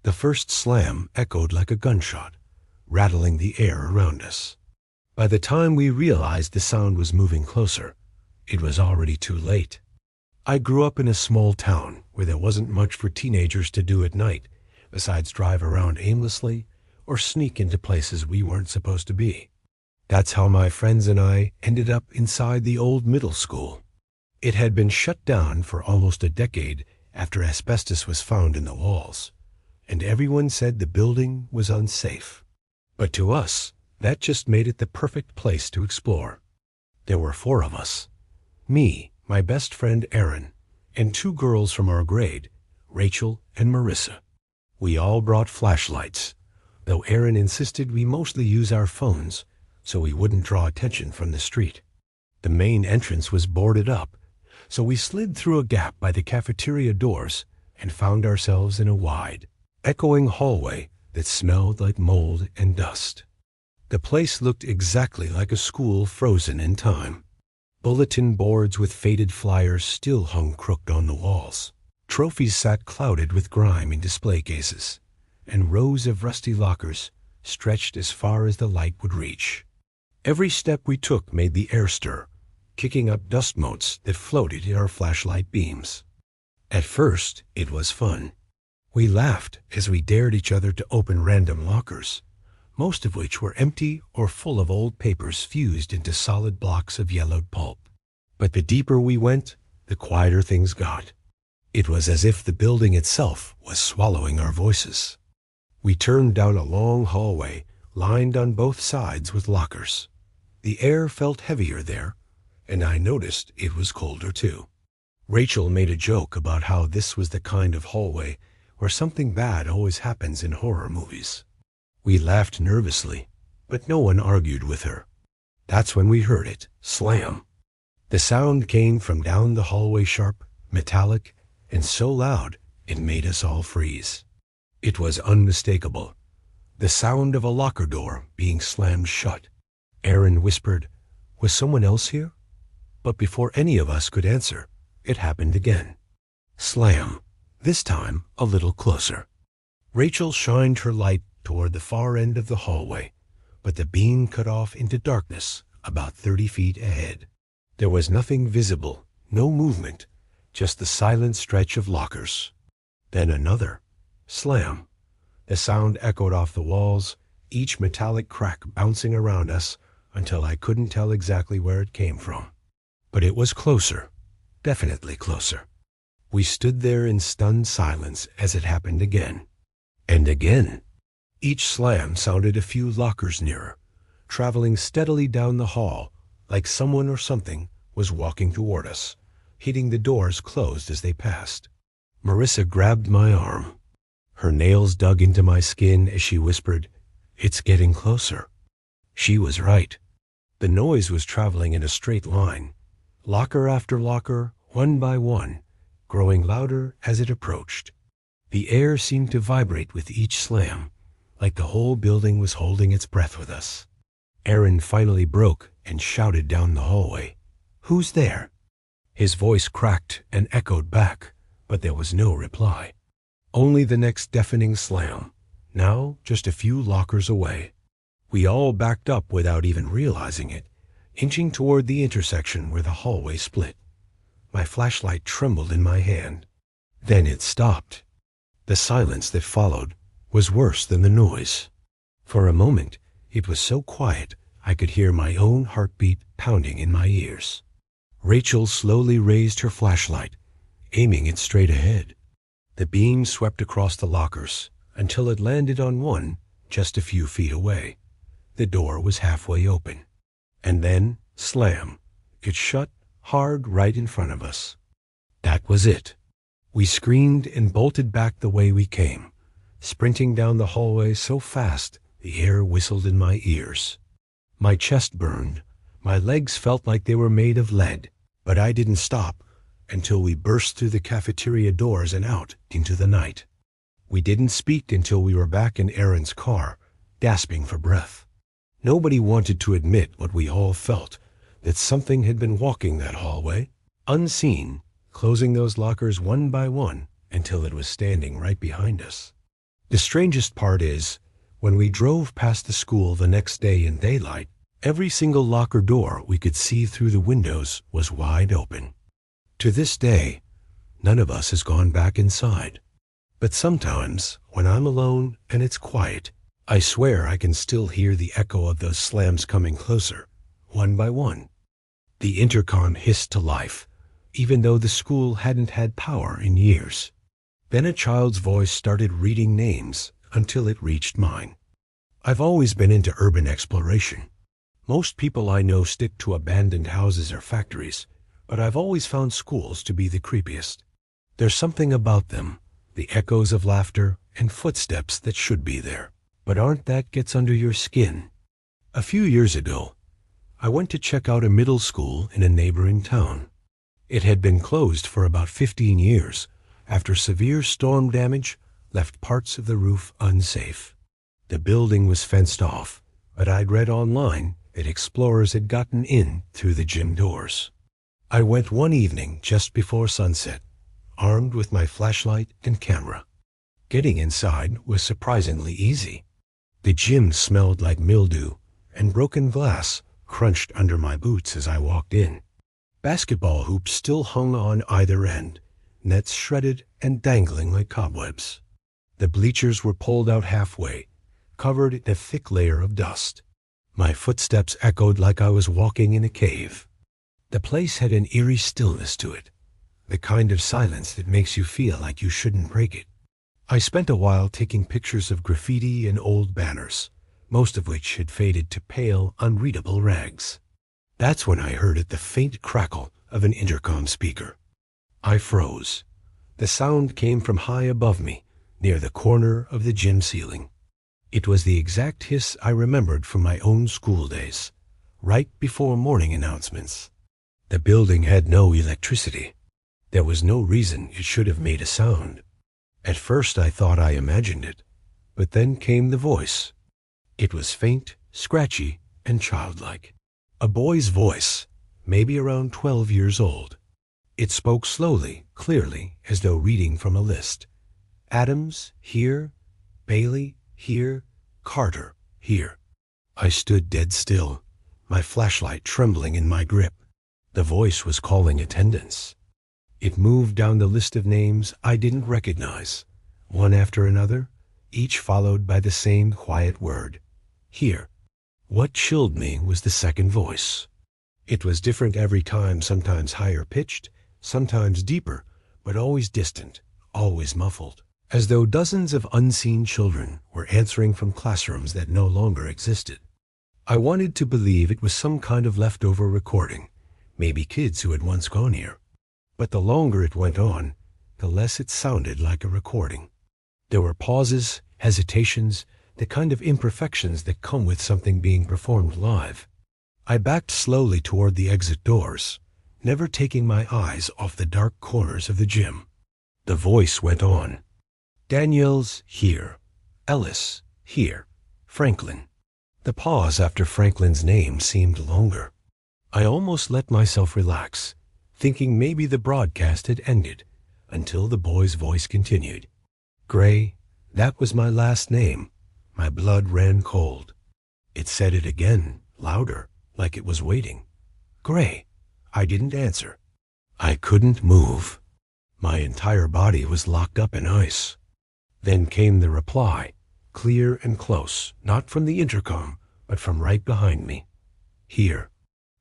The first slam echoed like a gunshot, rattling the air around us. By the time we realized the sound was moving closer, it was already too late. I grew up in a small town where there wasn't much for teenagers to do at night besides drive around aimlessly or sneak into places we weren't supposed to be. That's how my friends and I ended up inside the old middle school. It had been shut down for almost a decade after asbestos was found in the walls, and everyone said the building was unsafe. But to us, that just made it the perfect place to explore. There were 4 of us. Me, my best friend Erin, and 2 girls from our grade, Rachel and Marissa. We all brought flashlights, though Erin insisted we mostly use our phones so we wouldn't draw attention from the street. The main entrance was boarded up, so we slid through a gap by the cafeteria doors and found ourselves in a wide, echoing hallway that smelled like mold and dust. The place looked exactly like a school frozen in time. Bulletin boards with faded flyers still hung crooked on the walls. Trophies sat clouded with grime in display cases, and rows of rusty lockers stretched as far as the light would reach. Every step we took made the air stir, kicking up dust motes that floated in our flashlight beams. At first, it was fun. We laughed as we dared each other to open random lockers, most of which were empty or full of old papers fused into solid blocks of yellowed pulp. But the deeper we went, the quieter things got. It was as if the building itself was swallowing our voices. We turned down a long hallway, lined on both sides with lockers. The air felt heavier there, and I noticed it was colder too. Rachel made a joke about how this was the kind of hallway where something bad always happens in horror movies. We laughed nervously, but no one argued with her. That's when we heard it, slam. The sound came from down the hallway, sharp, metallic, and so loud it made us all freeze. It was unmistakable, the sound of a locker door being slammed shut. Erin whispered, "Was someone else here?" But before any of us could answer, it happened again. Slam, this time a little closer. Rachel shined her light toward the far end of the hallway, but the beam cut off into darkness about 30 feet ahead. There was nothing visible, no movement, just the silent stretch of lockers. Then another. Slam. The sound echoed off the walls, each metallic crack bouncing around us until I couldn't tell exactly where it came from. But it was closer, definitely closer. We stood there in stunned silence as it happened again. And again. Each slam sounded a few lockers nearer, traveling steadily down the hall like someone or something was walking toward us, hitting the doors closed as they passed. Marissa grabbed my arm. Her nails dug into my skin as she whispered, "It's getting closer." She was right. The noise was traveling in a straight line, locker after locker, one by one, growing louder as it approached. The air seemed to vibrate with each slam, like the whole building was holding its breath with us. Erin finally broke and shouted down the hallway, "Who's there?" His voice cracked and echoed back, but there was no reply. Only the next deafening slam, now just a few lockers away. We all backed up without even realizing it, inching toward the intersection where the hallway split. My flashlight trembled in my hand. Then it stopped. The silence that followed was worse than the noise. For a moment, it was so quiet I could hear my own heartbeat pounding in my ears. Rachel slowly raised her flashlight, aiming it straight ahead. The beam swept across the lockers until it landed on one just a few feet away. The door was halfway open. And then, slam, it shut hard right in front of us. That was it. We screamed and bolted back the way we came, sprinting down the hallway so fast the air whistled in my ears. My chest burned. My legs felt like they were made of lead, but I didn't stop until we burst through the cafeteria doors and out into the night. We didn't speak until we were back in Erin's car, gasping for breath. Nobody wanted to admit what we all felt, that something had been walking that hallway, unseen, closing those lockers one by one until it was standing right behind us. The strangest part is, when we drove past the school the next day in daylight, every single locker door we could see through the windows was wide open. To this day, none of us has gone back inside. But sometimes, when I'm alone and it's quiet, I swear I can still hear the echo of those slams coming closer, one by one. The intercom hissed to life, even though the school hadn't had power in years. Then a child's voice started reading names until it reached mine. I've always been into urban exploration. Most people I know stick to abandoned houses or factories, but I've always found schools to be the creepiest. There's something about them, the echoes of laughter and footsteps that should be there, but aren't that gets under your skin. A few years ago, I went to check out a middle school in a neighboring town. It had been closed for about 15 years after severe storm damage left parts of the roof unsafe. The building was fenced off, but I'd read online that explorers had gotten in through the gym doors. I went one evening just before sunset, armed with my flashlight and camera. Getting inside was surprisingly easy. The gym smelled like mildew, and broken glass crunched under my boots as I walked in. Basketball hoops still hung on either end, nets shredded and dangling like cobwebs. The bleachers were pulled out halfway, covered in a thick layer of dust. My footsteps echoed like I was walking in a cave. The place had an eerie stillness to it, the kind of silence that makes you feel like you shouldn't break it. I spent a while taking pictures of graffiti and old banners, most of which had faded to pale, unreadable rags. That's when I heard the faint crackle of an intercom speaker. I froze. The sound came from high above me, near the corner of the gym ceiling. It was the exact hiss I remembered from my own school days, right before morning announcements. The building had no electricity. There was no reason it should have made a sound. At first I thought I imagined it, but then came the voice. It was faint, scratchy, and childlike. A boy's voice, maybe around 12 years old. It spoke slowly, clearly, as though reading from a list. Adams, here. Bailey, here. Carter, here. I stood dead still, my flashlight trembling in my grip. The voice was calling attendance. It moved down the list of names I didn't recognize, one after another, each followed by the same quiet word. Here. What chilled me was the second voice. It was different every time, sometimes higher pitched, sometimes deeper, but always distant, always muffled, as though dozens of unseen children were answering from classrooms that no longer existed. I wanted to believe it was some kind of leftover recording, maybe kids who had once gone here. But the longer it went on, the less it sounded like a recording. There were pauses, hesitations, the kind of imperfections that come with something being performed live. I backed slowly toward the exit doors, never taking my eyes off the dark corners of the gym. The voice went on. Danielle's here. Ellis, here. Franklin. The pause after Franklin's name seemed longer. I almost let myself relax, thinking maybe the broadcast had ended, until the boy's voice continued. Gray, that was my last name. My blood ran cold. It said it again, louder, like it was waiting. Gray. I didn't answer. I couldn't move. My entire body was locked up in ice. Then came the reply, clear and close, not from the intercom, but from right behind me. Here.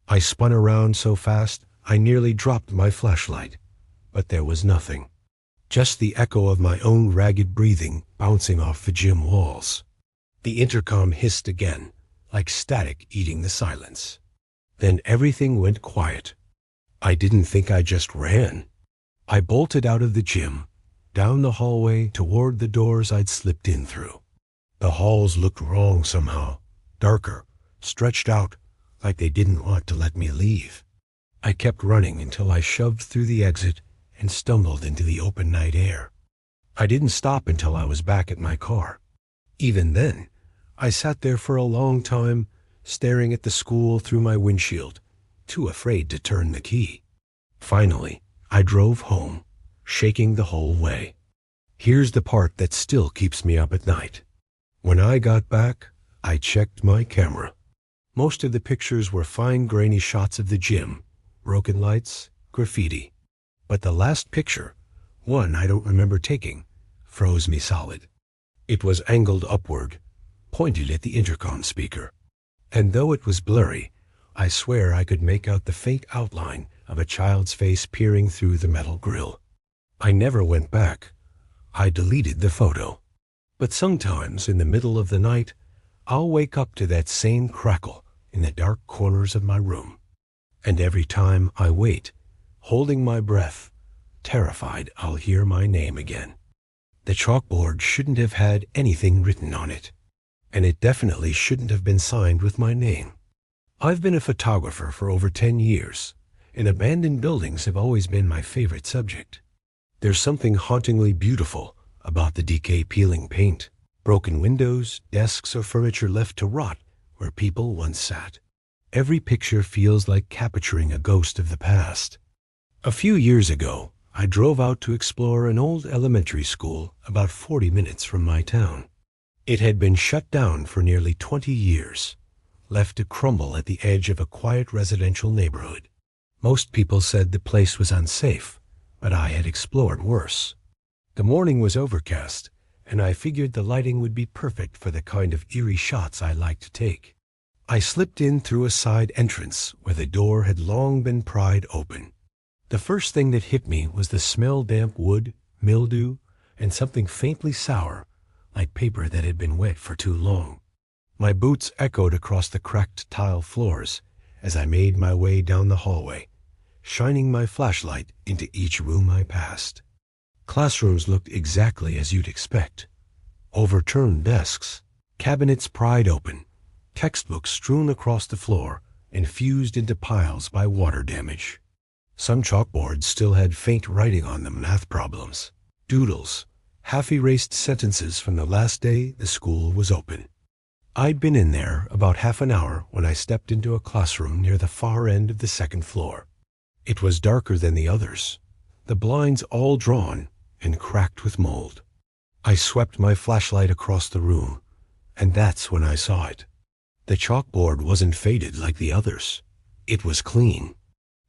I spun around so fast I nearly dropped my flashlight, but there was nothing. Just the echo of my own ragged breathing bouncing off the gym walls. The intercom hissed again, like static eating the silence. Then everything went quiet. I didn't think I just ran. I bolted out of the gym, down the hallway toward the doors I'd slipped in through. The halls looked wrong somehow, darker, stretched out, like they didn't want to let me leave. I kept running until I shoved through the exit and stumbled into the open night air. I didn't stop until I was back at my car. Even then, I sat there for a long time, staring at the school through my windshield, too afraid to turn the key. Finally, I drove home, shaking the whole way. Here's the part that still keeps me up at night. When I got back, I checked my camera. Most of the pictures were fine grainy shots of the gym, broken lights, graffiti. But the last picture, one I don't remember taking, froze me solid. It was angled upward, pointed at the intercom speaker. And though it was blurry, I swear I could make out the faint outline of a child's face peering through the metal grill. I never went back. I deleted the photo. But sometimes in the middle of the night, I'll wake up to that same crackle in the dark corners of my room. And every time I wait, holding my breath, terrified I'll hear my name again. The chalkboard shouldn't have had anything written on it, and it definitely shouldn't have been signed with my name. I've been a photographer for over 10 years, and abandoned buildings have always been my favorite subject. There's something hauntingly beautiful about the decay peeling paint, broken windows, desks, or furniture left to rot where people once sat. Every picture feels like capturing a ghost of the past. A few years ago, I drove out to explore an old elementary school about 40 minutes from my town. It had been shut down for nearly 20 years, left to crumble at the edge of a quiet residential neighborhood. Most people said the place was unsafe, but I had explored worse. The morning was overcast, and I figured the lighting would be perfect for the kind of eerie shots I like to take. I slipped in through a side entrance where the door had long been pried open. The first thing that hit me was the smell damp wood, mildew, and something faintly sour, like paper that had been wet for too long. My boots echoed across the cracked tile floors as I made my way down the hallway, shining my flashlight into each room I passed. Classrooms looked exactly as you'd expect. Overturned desks, cabinets pried open, textbooks strewn across the floor and fused into piles by water damage. Some chalkboards still had faint writing on them, math problems, doodles, half-erased sentences from the last day the school was open. I'd been in there about half an hour when I stepped into a classroom near the far end of the second floor. It was darker than the others, the blinds all drawn and cracked with mold. I swept my flashlight across the room, and that's when I saw it. The chalkboard wasn't faded like the others. It was clean,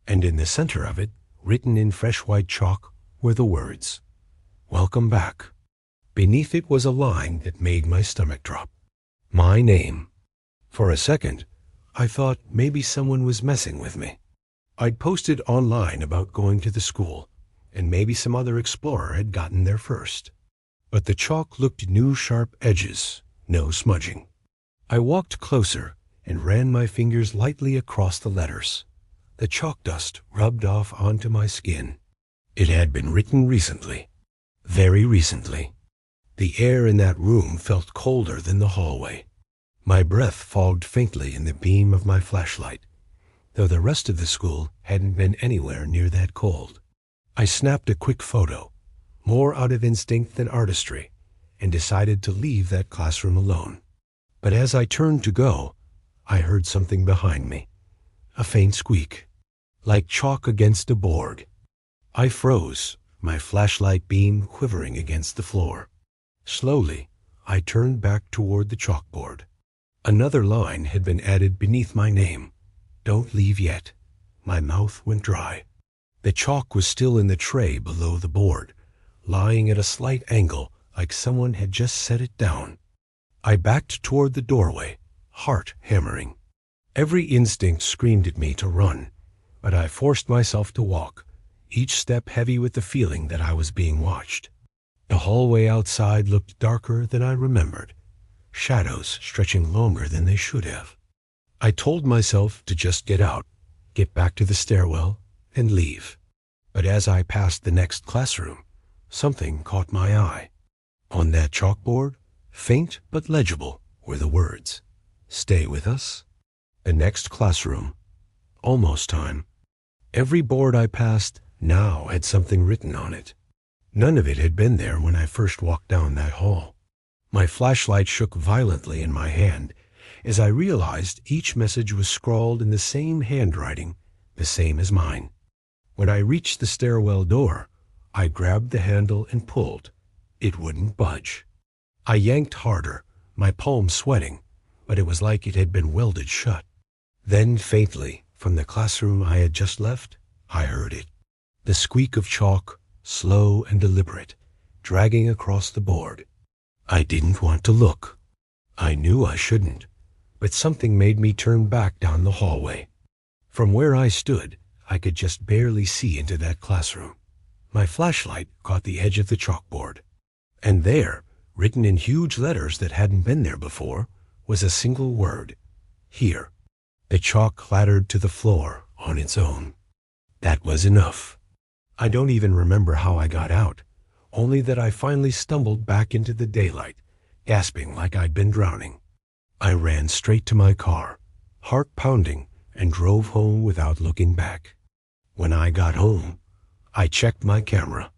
and in the center of it, written in fresh white chalk, were the words, "Welcome back." Beneath it was a line that made my stomach drop. My name. For a second, I thought maybe someone was messing with me. I'd posted online about going to the school, and maybe some other explorer had gotten there first. But the chalk looked new sharp edges, no smudging. I walked closer and ran my fingers lightly across the letters. The chalk dust rubbed off onto my skin. It had been written recently, very recently. The air in that room felt colder than the hallway. My breath fogged faintly in the beam of my flashlight, though the rest of the school hadn't been anywhere near that cold. I snapped a quick photo, more out of instinct than artistry, and decided to leave that classroom alone. But as I turned to go, I heard something behind me, a faint squeak, like chalk against a board. I froze, my flashlight beam quivering against the floor. Slowly, I turned back toward the chalkboard. Another line had been added beneath my name. "Don't leave yet." My mouth went dry. The chalk was still in the tray below the board, lying at a slight angle like someone had just set it down. I backed toward the doorway, heart hammering. Every instinct screamed at me to run, but I forced myself to walk, each step heavy with the feeling that I was being watched. The hallway outside looked darker than I remembered, shadows stretching longer than they should have. I told myself to just get out, get back to the stairwell, and leave. But as I passed the next classroom, something caught my eye. On that chalkboard, faint but legible, were the words, "Stay with us." The next classroom. Almost time. Every board I passed now had something written on it. None of it had been there when I first walked down that hall. My flashlight shook violently in my hand as I realized each message was scrawled in the same handwriting, the same as mine. When I reached the stairwell door, I grabbed the handle and pulled. It wouldn't budge. I yanked harder, my palms sweating, but it was like it had been welded shut. Then faintly, from the classroom I had just left, I heard it. The squeak of chalk, slow and deliberate, dragging across the board. I didn't want to look. I knew I shouldn't, but something made me turn back down the hallway. From where I stood, I could just barely see into that classroom. My flashlight caught the edge of the chalkboard. And there, written in huge letters that hadn't been there before, was a single word. Here. The chalk clattered to the floor on its own. That was enough. I don't even remember how I got out, only that I finally stumbled back into the daylight, gasping like I'd been drowning. I ran straight to my car, heart pounding, and drove home without looking back. When I got home, I checked my camera.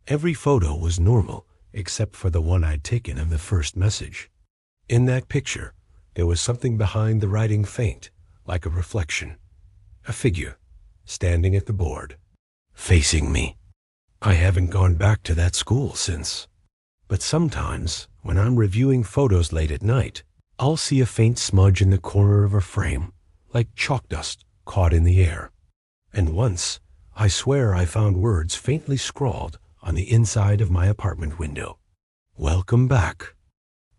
Every photo was normal, except for the one I'd taken of the first message. In that picture, there was something behind the writing faint, like a reflection. A figure, standing at the board, facing me. I haven't gone back to that school since. But sometimes, when I'm reviewing photos late at night, I'll see a faint smudge in the corner of a frame, like chalk dust caught in the air. And once, I swear I found words faintly scrawled on the inside of my apartment window. Welcome back.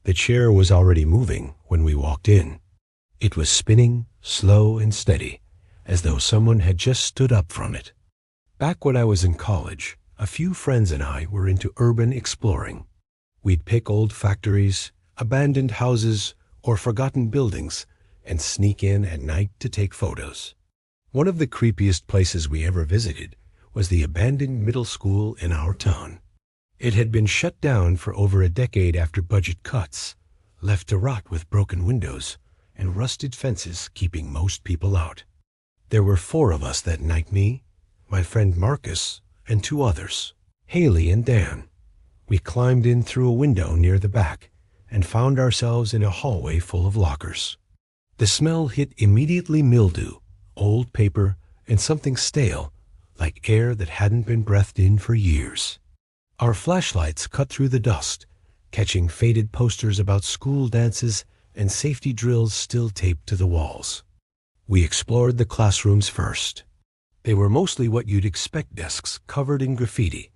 The chair was already moving when we walked in. It was spinning, slow and steady, as though someone had just stood up from it. Back when I was in college, a few friends and I were into urban exploring. We'd pick old factories, abandoned houses, or forgotten buildings, and sneak in at night to take photos. One of the creepiest places we ever visited was the abandoned middle school in our town. It had been shut down for over a decade after budget cuts, left to rot with broken windows and rusted fences keeping most people out. There were 4 of us that night, me, my friend Marcus, and 2 others, Haley and Dan. We climbed in through a window near the back and found ourselves in a hallway full of lockers. The smell hit immediately mildew, old paper, and something stale, like air that hadn't been breathed in for years. Our flashlights cut through the dust, catching faded posters about school dances and safety drills still taped to the walls. We explored the classrooms first. They were mostly what you'd expect desks covered in graffiti,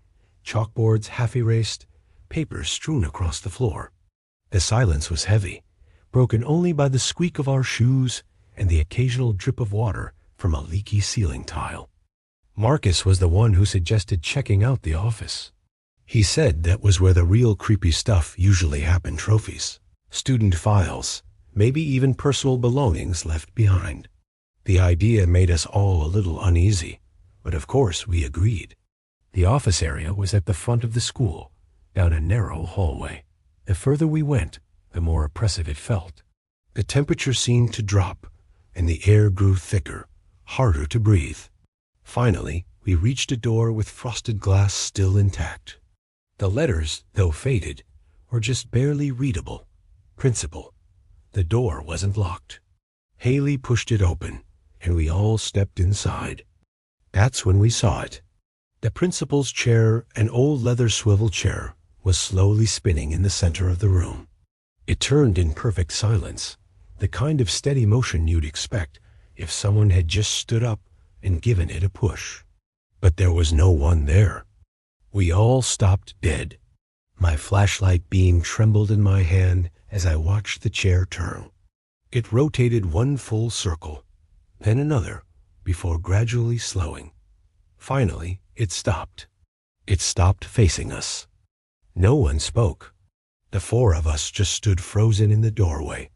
chalkboards half erased, papers strewn across the floor. The silence was heavy, broken only by the squeak of our shoes and the occasional drip of water from a leaky ceiling tile. Marcus was the one who suggested checking out the office. He said that was where the real creepy stuff usually happened. Trophies, student files, maybe even personal belongings left behind. The idea made us all a little uneasy, but of course we agreed. The office area was at the front of the school, down a narrow hallway. The further we went, the more oppressive it felt. The temperature seemed to drop, and the air grew thicker, harder to breathe. Finally, we reached a door with frosted glass still intact. The letters, though faded, were just barely readable. Principal. The door wasn't locked. Haley pushed it open, and we all stepped inside. That's when we saw it. The principal's chair, an old leather swivel chair, was slowly spinning in the center of the room. It turned in perfect silence, the kind of steady motion you'd expect if someone had just stood up and given it a push. But there was no one there. We all stopped dead. My flashlight beam trembled in my hand as I watched the chair turn. It rotated one full circle, then another, before gradually slowing. Finally, it stopped. It stopped facing us. No one spoke. The 4 of us just stood frozen in the doorway,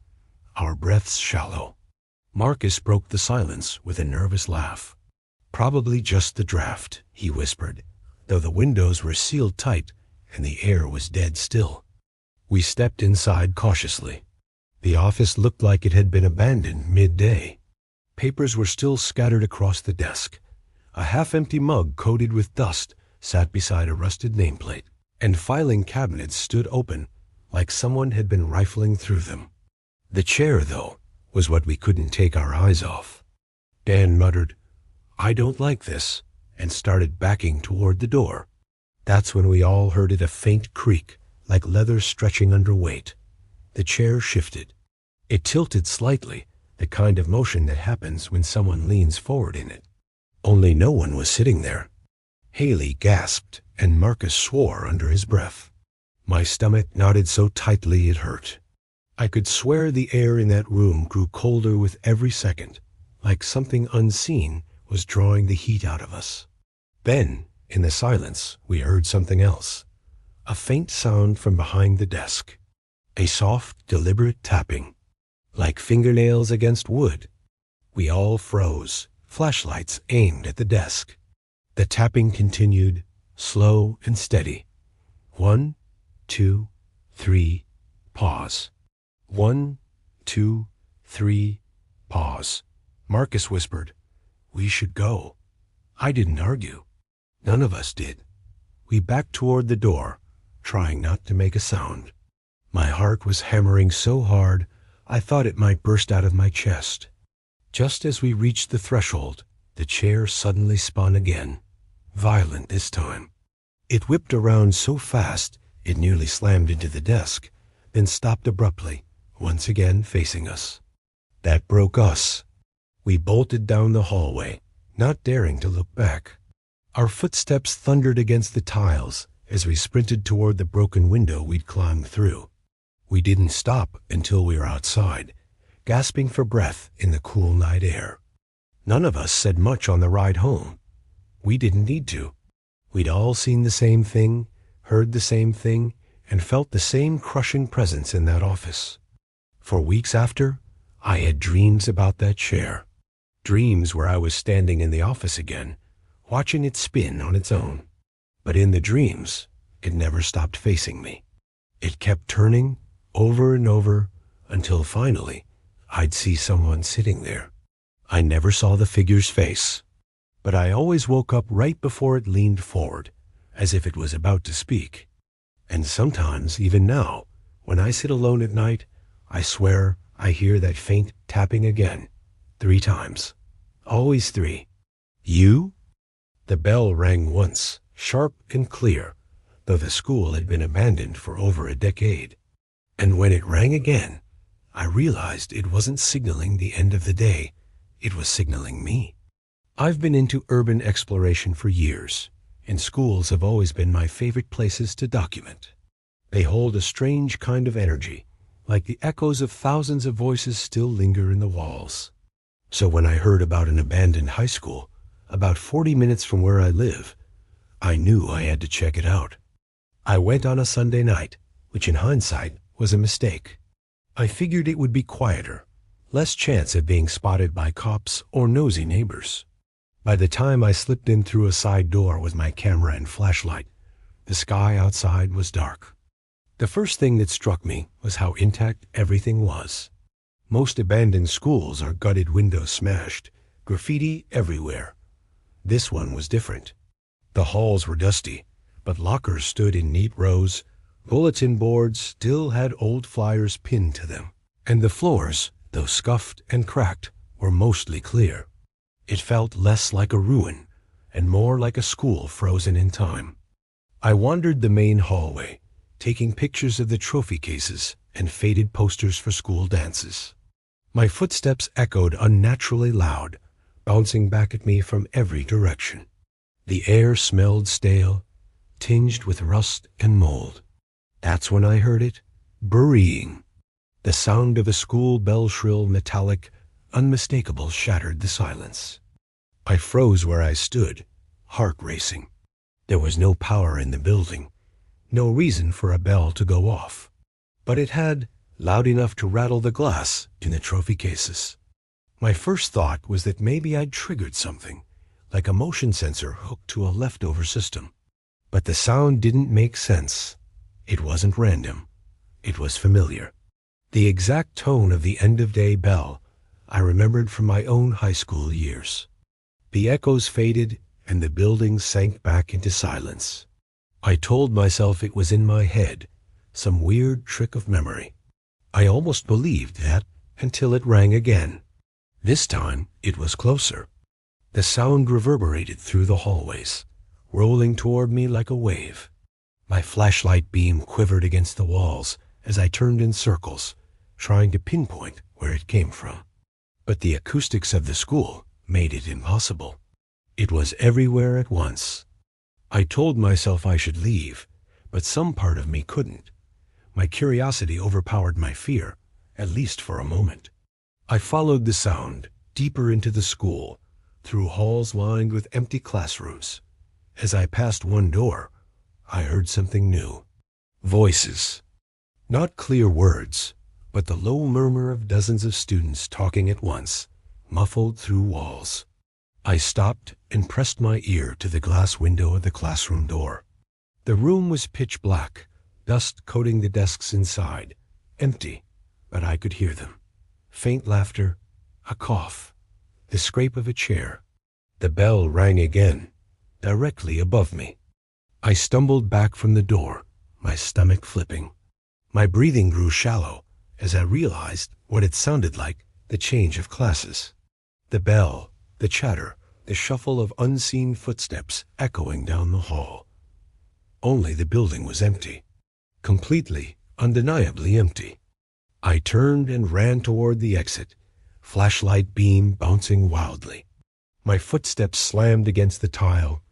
our breaths shallow. Marcus broke the silence with a nervous laugh. Probably just the draft, he whispered, though the windows were sealed tight and the air was dead still. We stepped inside cautiously. The office looked like it had been abandoned midday. Papers were still scattered across the desk. A half-empty mug coated with dust sat beside a rusted nameplate, and filing cabinets stood open like someone had been rifling through them. The chair, though, was what we couldn't take our eyes off. Dan muttered, "I don't like this," and started backing toward the door. That's when we all heard it, a faint creak, like leather stretching under weight. The chair shifted. It tilted slightly, the kind of motion that happens when someone leans forward in it. Only no one was sitting there. Haley gasped, and Marcus swore under his breath. My stomach knotted so tightly it hurt. I could swear the air in that room grew colder with every second, like something unseen was drawing the heat out of us. Then, in the silence, we heard something else. A faint sound from behind the desk. A soft, deliberate tapping, like fingernails against wood. We all froze, flashlights aimed at the desk. The tapping continued, slow and steady. 1, 2, 3, pause. 1, 2, 3, pause. Marcus whispered, "We should go." I didn't argue. None of us did. We backed toward the door, trying not to make a sound. My heart was hammering so hard, I thought it might burst out of my chest. Just as we reached the threshold, the chair suddenly spun again, violent this time. It whipped around so fast it nearly slammed into the desk, then stopped abruptly, once again facing us. That broke us. We bolted down the hallway, not daring to look back. Our footsteps thundered against the tiles as we sprinted toward the broken window we'd climbed through. We didn't stop until we were outside, gasping for breath in the cool night air. None of us said much on the ride home. We didn't need to. We'd all seen the same thing, heard the same thing, and felt the same crushing presence in that office. For weeks after, I had dreams about that chair. Dreams where I was standing in the office again, watching it spin on its own. But in the dreams, it never stopped facing me. It kept turning over and over until finally I'd see someone sitting there. I never saw the figure's face, but I always woke up right before it leaned forward, as if it was about to speak. And sometimes, even now, when I sit alone at night, I swear I hear that faint tapping again, 3 times. Always 3. You? The bell rang once, sharp and clear, though the school had been abandoned for over a decade. And when it rang again, I realized it wasn't signaling the end of the day, it was signaling me. I've been into urban exploration for years, and schools have always been my favorite places to document. They hold a strange kind of energy, like the echoes of thousands of voices still linger in the walls. So when I heard about an abandoned high school, about 40 minutes from where I live, I knew I had to check it out. I went on a Sunday night, which in hindsight was a mistake. I figured it would be quieter, less chance of being spotted by cops or nosy neighbors. By the time I slipped in through a side door with my camera and flashlight, the sky outside was dark. The first thing that struck me was how intact everything was. Most abandoned schools are gutted windows smashed, graffiti everywhere. This one was different. The halls were dusty, but lockers stood in neat rows, bulletin boards still had old flyers pinned to them, and the floors, though scuffed and cracked, were mostly clear. It felt less like a ruin and more like a school frozen in time. I wandered the main hallway, taking pictures of the trophy cases and faded posters for school dances. My footsteps echoed unnaturally loud, bouncing back at me from every direction. The air smelled stale, tinged with rust and mold. That's when I heard it, burying. The sound of a school bell, shrill, metallic, unmistakable, shattered the silence. I froze where I stood, heart racing. There was no power in the building, no reason for a bell to go off. But it had, loud enough to rattle the glass in the trophy cases. My first thought was that maybe I'd triggered something, like a motion sensor hooked to a leftover system. But the sound didn't make sense. It wasn't random. It was familiar. The exact tone of the end-of-day bell I remembered from my own high school years. The echoes faded, and the building sank back into silence. I told myself it was in my head, some weird trick of memory. I almost believed that until it rang again. This time, it was closer. The sound reverberated through the hallways, rolling toward me like a wave. My flashlight beam quivered against the walls as I turned in circles, trying to pinpoint where it came from. But the acoustics of the school made it impossible. It was everywhere at once. I told myself I should leave, but some part of me couldn't. My curiosity overpowered my fear, at least for a moment. I followed the sound deeper into the school, through halls lined with empty classrooms. As I passed one door, I heard something new. Voices. Not clear words, but the low murmur of dozens of students talking at once, muffled through walls. I stopped and pressed my ear to the glass window of the classroom door. The room was pitch black, dust coating the desks inside, empty, but I could hear them. Faint laughter, a cough, the scrape of a chair. The bell rang again, directly above me. I stumbled back from the door, my stomach flipping. My breathing grew shallow as I realized what it sounded like, the change of classes. The bell, the chatter, the shuffle of unseen footsteps echoing down the hall. Only the building was empty. Completely, undeniably empty. I turned and ran toward the exit, flashlight beam bouncing wildly. My footsteps slammed against the tile,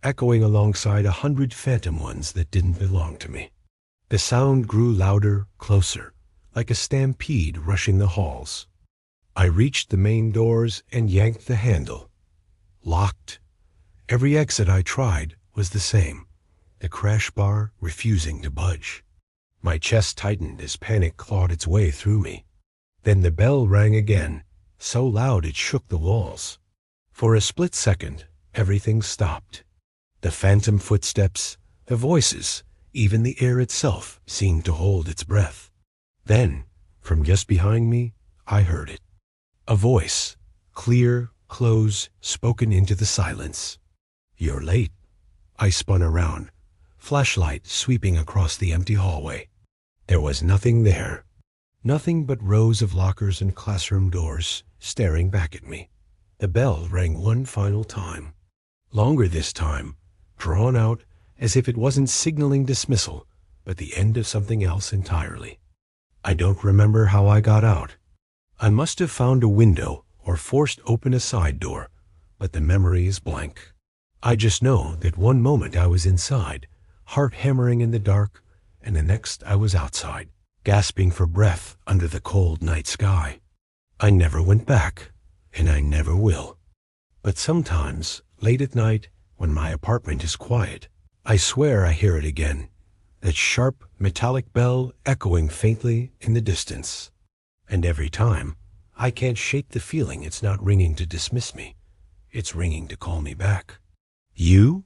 echoing alongside 100 phantom ones that didn't belong to me. The sound grew louder, closer, like a stampede rushing the halls. I reached the main doors and yanked the handle. Locked. Every exit I tried was the same, the crash bar refusing to budge. My chest tightened as panic clawed its way through me. Then the bell rang again, so loud it shook the walls. For a split second, everything stopped. The phantom footsteps, the voices, even the air itself seemed to hold its breath. Then, from just behind me, I heard it. A voice, clear, close, spoken into the silence. "You're late." I spun around, flashlight sweeping across the empty hallway. There was nothing there. Nothing but rows of lockers and classroom doors staring back at me. The bell rang one final time. Longer this time, drawn out as if it wasn't signaling dismissal, but the end of something else entirely. I don't remember how I got out. I must have found a window or forced open a side door, but the memory is blank. I just know that one moment I was inside, heart hammering in the dark, and the next I was outside, gasping for breath under the cold night sky. I never went back, and I never will. But sometimes, late at night, when my apartment is quiet, I swear I hear it again, that sharp, metallic bell echoing faintly in the distance. And every time, I can't shake the feeling it's not ringing to dismiss me. It's ringing to call me back. "You?"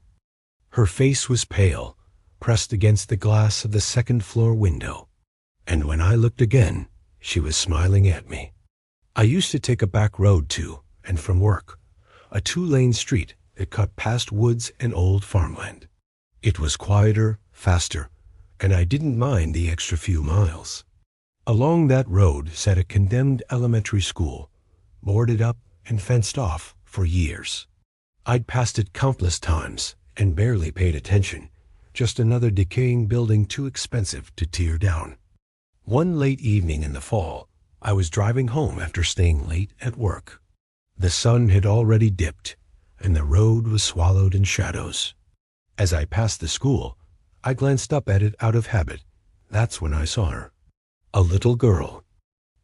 Her face was pale, pressed against the glass of the second-floor window. And when I looked again, she was smiling at me. I used to take a back road to and from work, a 2-lane street that cut past woods and old farmland. It was quieter, faster, and I didn't mind the extra few miles. Along that road sat a condemned elementary school, boarded up and fenced off for years. I'd passed it countless times and barely paid attention, just another decaying building too expensive to tear down. One late evening in the fall, I was driving home after staying late at work. The sun had already dipped, and the road was swallowed in shadows. As I passed the school, I glanced up at it out of habit. That's when I saw her. A little girl.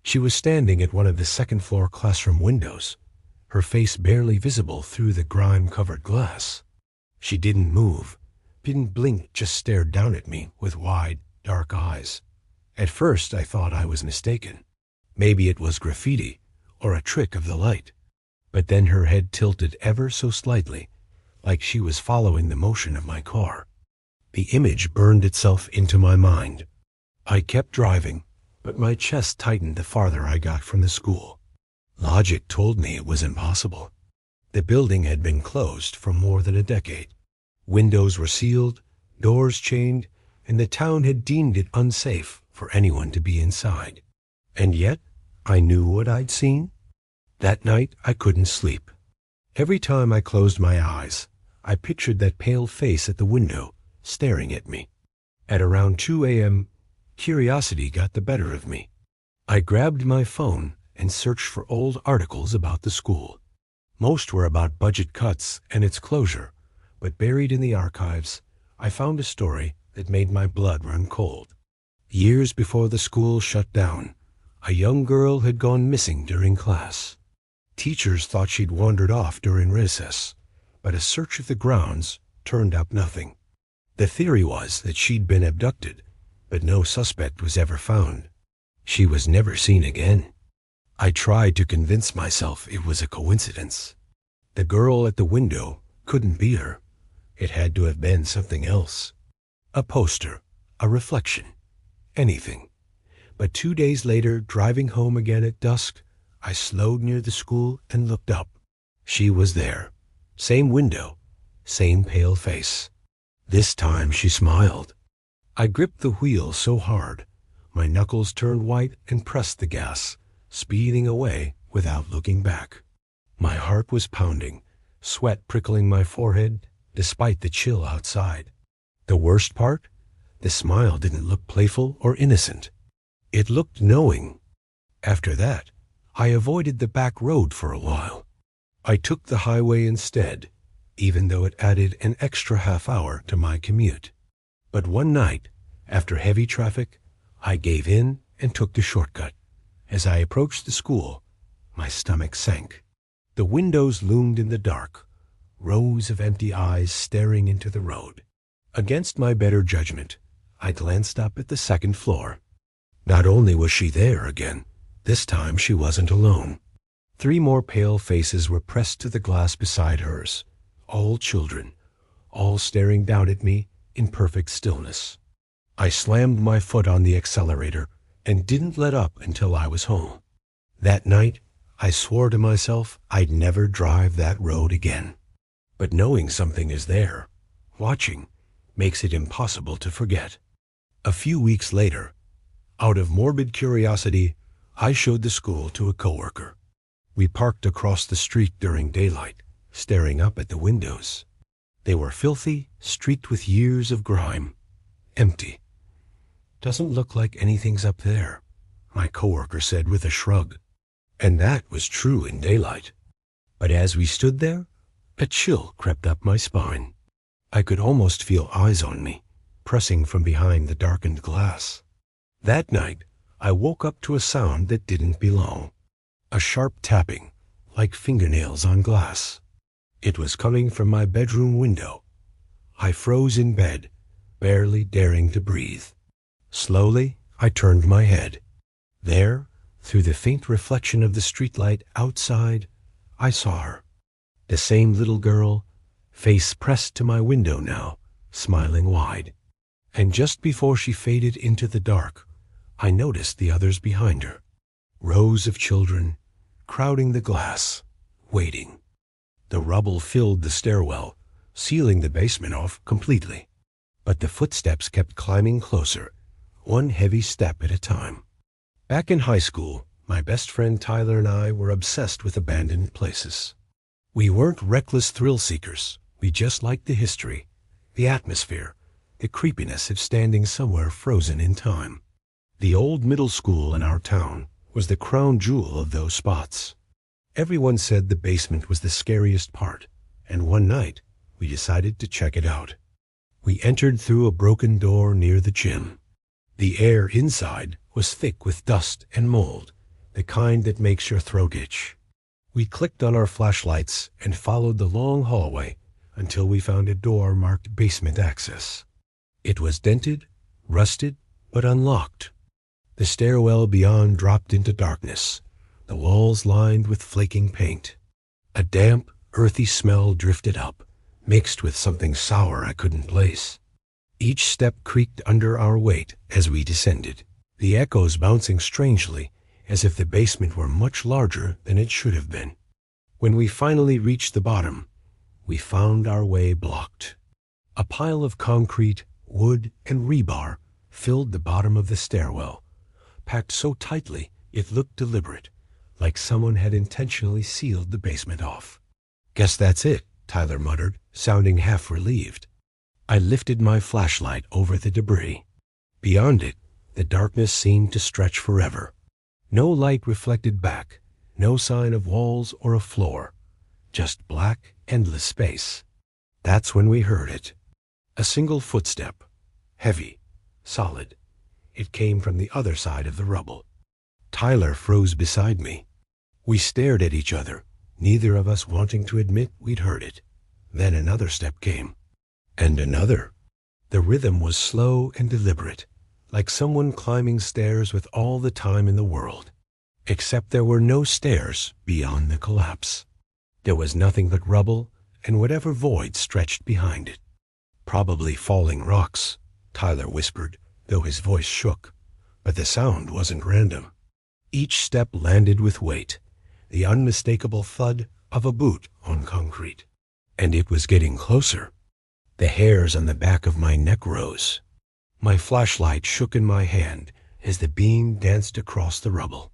She was standing at one of the second-floor classroom windows, her face barely visible through the grime-covered glass. She didn't move, didn't blink, just stared down at me with wide, dark eyes. At first, I thought I was mistaken. Maybe it was graffiti or a trick of the light. But then her head tilted ever so slightly, like she was following the motion of my car. The image burned itself into my mind. I kept driving, but my chest tightened the farther I got from the school. Logic told me it was impossible. The building had been closed for more than a decade. Windows were sealed, doors chained, and the town had deemed it unsafe for anyone to be inside. And yet, I knew what I'd seen. That night, I couldn't sleep. Every time I closed my eyes, I pictured that pale face at the window, staring at me. At around 2 a.m., curiosity got the better of me. I grabbed my phone and searched for old articles about the school. Most were about budget cuts and its closure, but buried in the archives, I found a story that made my blood run cold. Years before the school shut down, a young girl had gone missing during class. Teachers thought she'd wandered off during recess, but a search of the grounds turned up nothing. The theory was that she'd been abducted, but no suspect was ever found. She was never seen again. I tried to convince myself it was a coincidence. The girl at the window couldn't be her. It had to have been something else. A poster, a reflection, anything. But 2 days later, driving home again at dusk, I slowed near the school and looked up. She was there. Same window, same pale face. This time she smiled. I gripped the wheel so hard, my knuckles turned white and pressed the gas, speeding away without looking back. My heart was pounding, sweat prickling my forehead, despite the chill outside. The worst part? The smile didn't look playful or innocent. It looked knowing. After that, I avoided the back road for a while. I took the highway instead, even though it added an extra half hour to my commute. But one night, after heavy traffic, I gave in and took the shortcut. As I approached the school, my stomach sank. The windows loomed in the dark, rows of empty eyes staring into the road. Against my better judgment, I glanced up at the second floor. Not only was she there again, this time she wasn't alone. 3 more pale faces were pressed to the glass beside hers, all children, all staring down at me in perfect stillness. I slammed my foot on the accelerator and didn't let up until I was home. That night, I swore to myself I'd never drive that road again. But knowing something is there, watching, makes it impossible to forget. A few weeks later, out of morbid curiosity, I showed the school to a coworker. We parked across the street during daylight, staring up at the windows. They were filthy, streaked with years of grime, empty. "Doesn't look like anything's up there," my coworker said with a shrug. And that was true in daylight. But as we stood there, a chill crept up my spine. I could almost feel eyes on me, pressing from behind the darkened glass. That night, I woke up to a sound that didn't belong. A sharp tapping, like fingernails on glass. It was coming from my bedroom window. I froze in bed, barely daring to breathe. Slowly, I turned my head. There, through the faint reflection of the streetlight outside, I saw her. The same little girl, face pressed to my window now, smiling wide. And just before she faded into the dark, I noticed the others behind her. Rows of children, crowding the glass, waiting. The rubble filled the stairwell, sealing the basement off completely. But the footsteps kept climbing closer, one heavy step at a time. Back in high school, my best friend Tyler and I were obsessed with abandoned places. We weren't reckless thrill seekers. We just liked the history, the atmosphere, the creepiness of standing somewhere frozen in time. The old middle school in our town was the crown jewel of those spots. Everyone said the basement was the scariest part, and one night we decided to check it out. We entered through a broken door near the gym. The air inside was thick with dust and mold, the kind that makes your throat itch. We clicked on our flashlights and followed the long hallway until we found a door marked basement access. It was dented, rusted, but unlocked. The stairwell beyond dropped into darkness, the walls lined with flaking paint. A damp, earthy smell drifted up, mixed with something sour I couldn't place. Each step creaked under our weight as we descended, the echoes bouncing strangely, as if the basement were much larger than it should have been. When we finally reached the bottom, we found our way blocked. A pile of concrete, wood, and rebar filled the bottom of the stairwell, packed so tightly it looked deliberate, like someone had intentionally sealed the basement off. "Guess that's it," Tyler muttered, sounding half relieved. I lifted my flashlight over the debris. Beyond it, the darkness seemed to stretch forever. No light reflected back, no sign of walls or a floor, just black, endless space. That's when we heard it. A single footstep, heavy, solid. It came from the other side of the rubble. Tyler froze beside me. We stared at each other, neither of us wanting to admit we'd heard it. Then another step came. And another. The rhythm was slow and deliberate, like someone climbing stairs with all the time in the world. Except there were no stairs beyond the collapse. There was nothing but rubble and whatever void stretched behind it. Probably falling rocks, Tyler whispered, though his voice shook. But the sound wasn't random. Each step landed with weight, the unmistakable thud of a boot on concrete. And it was getting closer. The hairs on the back of my neck rose. My flashlight shook in my hand as the beam danced across the rubble.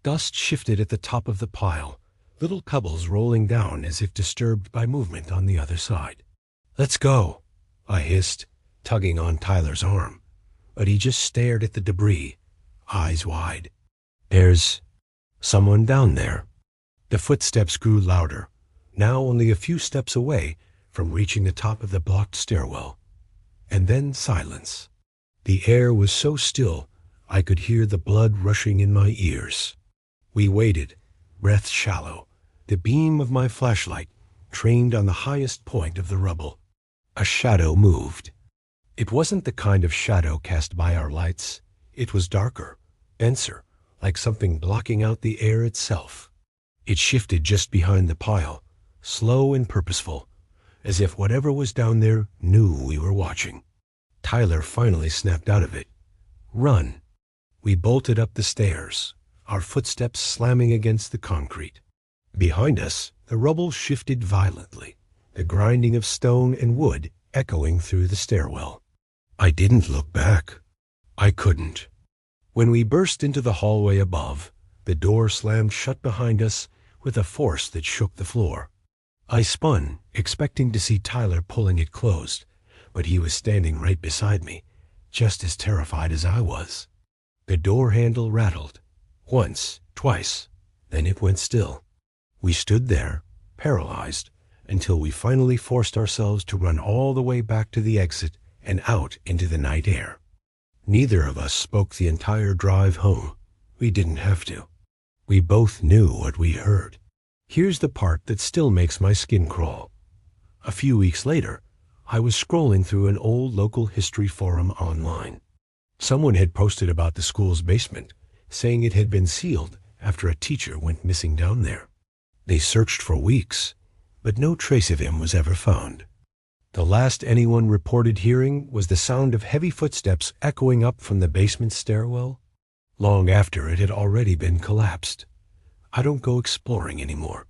Dust shifted at the top of the pile, little pebbles rolling down as if disturbed by movement on the other side. "Let's go," I hissed, tugging on Tyler's arm. But he just stared at the debris, eyes wide. "There's someone down there." The footsteps grew louder, now only a few steps away from reaching the top of the blocked stairwell. And then silence. The air was so still I could hear the blood rushing in my ears. We waited, breath shallow, the beam of my flashlight trained on the highest point of the rubble. A shadow moved. It wasn't the kind of shadow cast by our lights. It was darker, denser, like something blocking out the air itself. It shifted just behind the pile, slow and purposeful, as if whatever was down there knew we were watching. Tyler finally snapped out of it. "Run." We bolted up the stairs, our footsteps slamming against the concrete. Behind us, the rubble shifted violently, the grinding of stone and wood echoing through the stairwell. I didn't look back. I couldn't. When we burst into the hallway above, the door slammed shut behind us with a force that shook the floor. I spun, expecting to see Tyler pulling it closed, but he was standing right beside me, just as terrified as I was. The door handle rattled. Once, twice, then it went still. We stood there, paralyzed, until we finally forced ourselves to run all the way back to the exit and out into the night air. Neither of us spoke the entire drive home. We didn't have to. We both knew what we heard. Here's the part that still makes my skin crawl. A few weeks later, I was scrolling through an old local history forum online. Someone had posted about the school's basement, saying it had been sealed after a teacher went missing down there. They searched for weeks, but no trace of him was ever found. The last anyone reported hearing was the sound of heavy footsteps echoing up from the basement stairwell, long after it had already been collapsed. I don't go exploring anymore,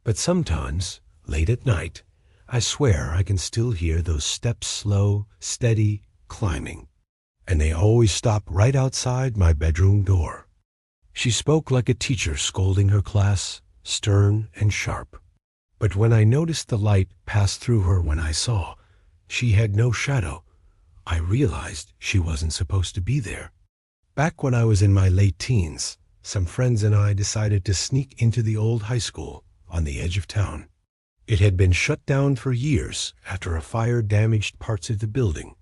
but sometimes, late at night, I swear I can still hear those steps slow, steady, climbing, and they always stop right outside my bedroom door. She spoke like a teacher scolding her class, stern and sharp. But when I noticed the light pass through her when I saw she had no shadow, I realized she wasn't supposed to be there. Back when I was in my late teens, some friends and I decided to sneak into the old high school on the edge of town. It had been shut down for years after a fire damaged parts of the building,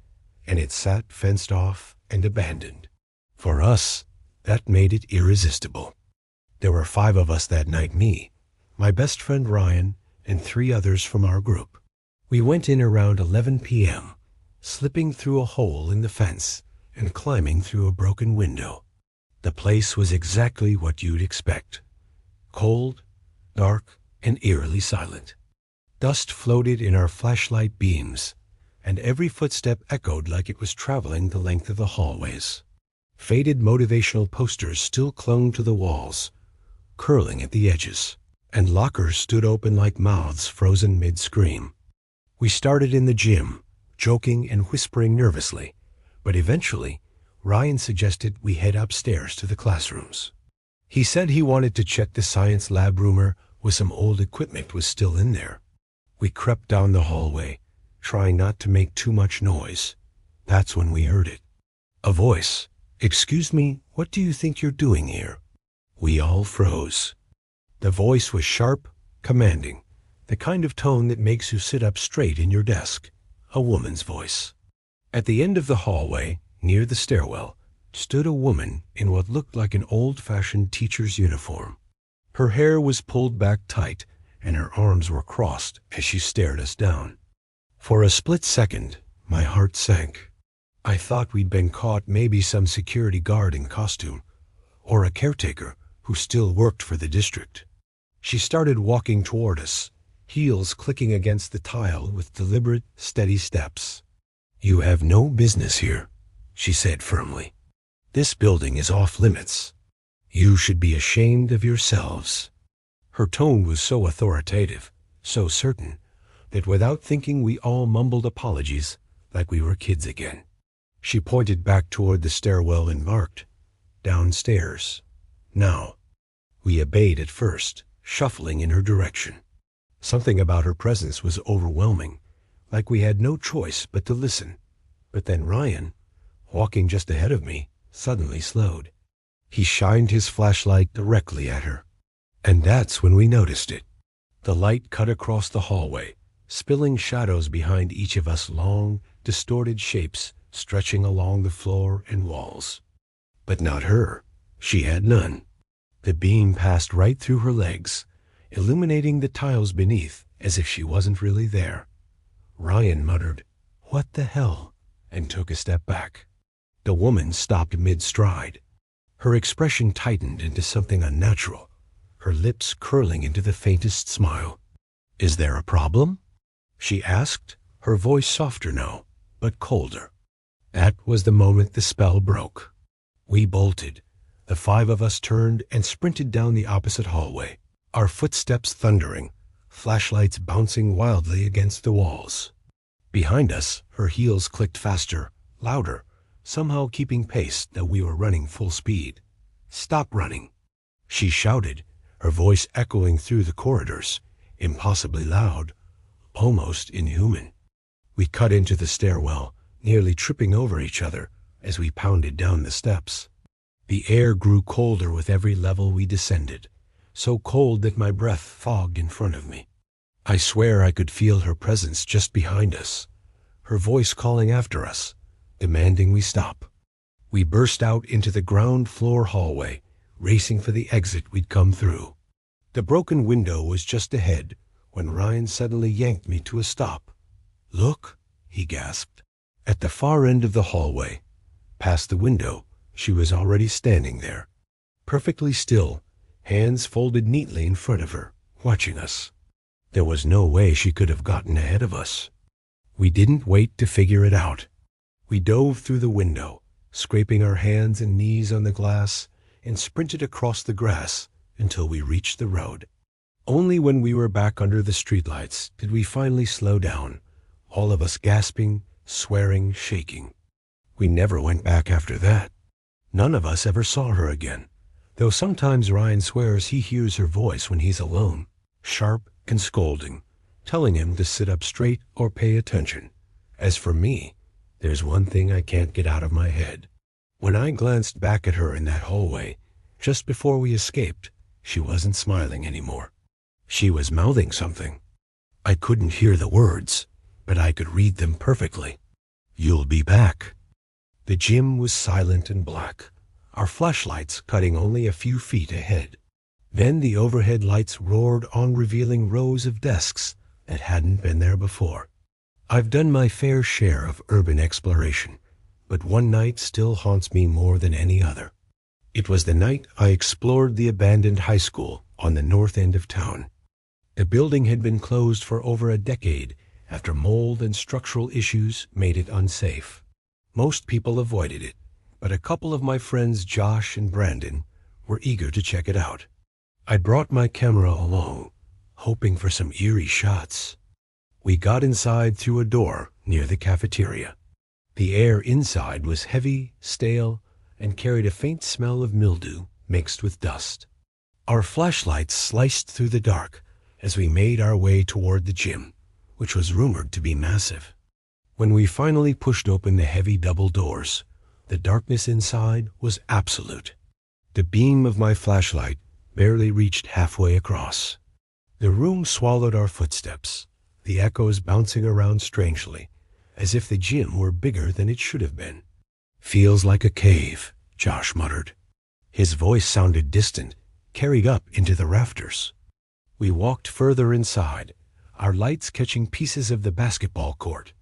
and it sat fenced off and abandoned. For us, that made it irresistible. There were 5 of us that night, me, my best friend Ryan, and 3 others from our group. We went in around 11 p.m., slipping through a hole in the fence and climbing through a broken window. The place was exactly what you'd expect. Cold, dark, and eerily silent. Dust floated in our flashlight beams, and every footstep echoed like it was traveling the length of the hallways. Faded motivational posters still clung to the walls, curling at the edges, and lockers stood open like mouths frozen mid-scream. We started in the gym, joking and whispering nervously, but eventually Ryan suggested we head upstairs to the classrooms. He said he wanted to check the science lab rumor with some old equipment was still in there. We crept down the hallway, trying not to make too much noise. That's when we heard it. A voice. "Excuse me, what do you think you're doing here?" We all froze. The voice was sharp, commanding, the kind of tone that makes you sit up straight in your desk. A woman's voice. At the end of the hallway, near the stairwell, stood a woman in what looked like an old-fashioned teacher's uniform. Her hair was pulled back tight, and her arms were crossed as she stared us down. For a split second, my heart sank. I thought we'd been caught, maybe some security guard in costume, or a caretaker who still worked for the district. She started walking toward us, heels clicking against the tile with deliberate, steady steps. "You have no business here," she said firmly. "This building is off limits. You should be ashamed of yourselves." Her tone was so authoritative, so certain, that without thinking we all mumbled apologies like we were kids again. She pointed back toward the stairwell and marked, "Downstairs. Now." We obeyed at first, shuffling in her direction. Something about her presence was overwhelming, like we had no choice but to listen. But then Ryan, walking just ahead of me, suddenly slowed. He shined his flashlight directly at her. And that's when we noticed it. The light cut across the hallway, spilling shadows behind each of us, long, distorted shapes stretching along the floor and walls. But not her. She had none. The beam passed right through her legs, illuminating the tiles beneath as if she wasn't really there. Ryan muttered, "What the hell?" and took a step back. The woman stopped mid-stride. Her expression tightened into something unnatural, her lips curling into the faintest smile. "Is there a problem?" she asked, her voice softer now, but colder. That was the moment the spell broke. We bolted. The five of us turned and sprinted down the opposite hallway, our footsteps thundering, flashlights bouncing wildly against the walls. Behind us, her heels clicked faster, louder, somehow keeping pace that we were running full speed. "Stop running," she shouted, her voice echoing through the corridors, impossibly loud, almost inhuman. We cut into the stairwell, nearly tripping over each other as we pounded down the steps. The air grew colder with every level we descended, so cold that my breath fogged in front of me. I swear I could feel her presence just behind us, her voice calling after us, demanding we stop. We burst out into the ground floor hallway, racing for the exit we'd come through. The broken window was just ahead when Ryan suddenly yanked me to a stop. "Look," he gasped. At the far end of the hallway, past the window, she was already standing there, perfectly still, hands folded neatly in front of her, watching us. There was no way she could have gotten ahead of us. We didn't wait to figure it out. We dove through the window, scraping our hands and knees on the glass, and sprinted across the grass until we reached the road. Only when we were back under the streetlights did we finally slow down, all of us gasping, swearing, shaking. We never went back after that. None of us ever saw her again, though sometimes Ryan swears he hears her voice when he's alone, sharp and scolding, telling him to sit up straight or pay attention. As for me, there's one thing I can't get out of my head. When I glanced back at her in that hallway, just before we escaped, she wasn't smiling anymore. She was mouthing something. I couldn't hear the words, but I could read them perfectly. "You'll be back." The gym was silent and black, our flashlights cutting only a few feet ahead. Then the overhead lights roared on, revealing rows of desks that hadn't been there before. I've done my fair share of urban exploration, but one night still haunts me more than any other. It was the night I explored the abandoned high school on the north end of town. The building had been closed for over a decade after mold and structural issues made it unsafe. Most people avoided it, but a couple of my friends, Josh and Brandon, were eager to check it out. I brought my camera along, hoping for some eerie shots. We got inside through a door near the cafeteria. The air inside was heavy, stale, and carried a faint smell of mildew mixed with dust. Our flashlights sliced through the dark as we made our way toward the gym, which was rumored to be massive. When we finally pushed open the heavy double doors, the darkness inside was absolute. The beam of my flashlight barely reached halfway across. The room swallowed our footsteps, the echoes bouncing around strangely, as if the gym were bigger than it should have been. "Feels like a cave," Josh muttered. His voice sounded distant, carried up into the rafters. We walked further inside, our lights catching pieces of the basketball court,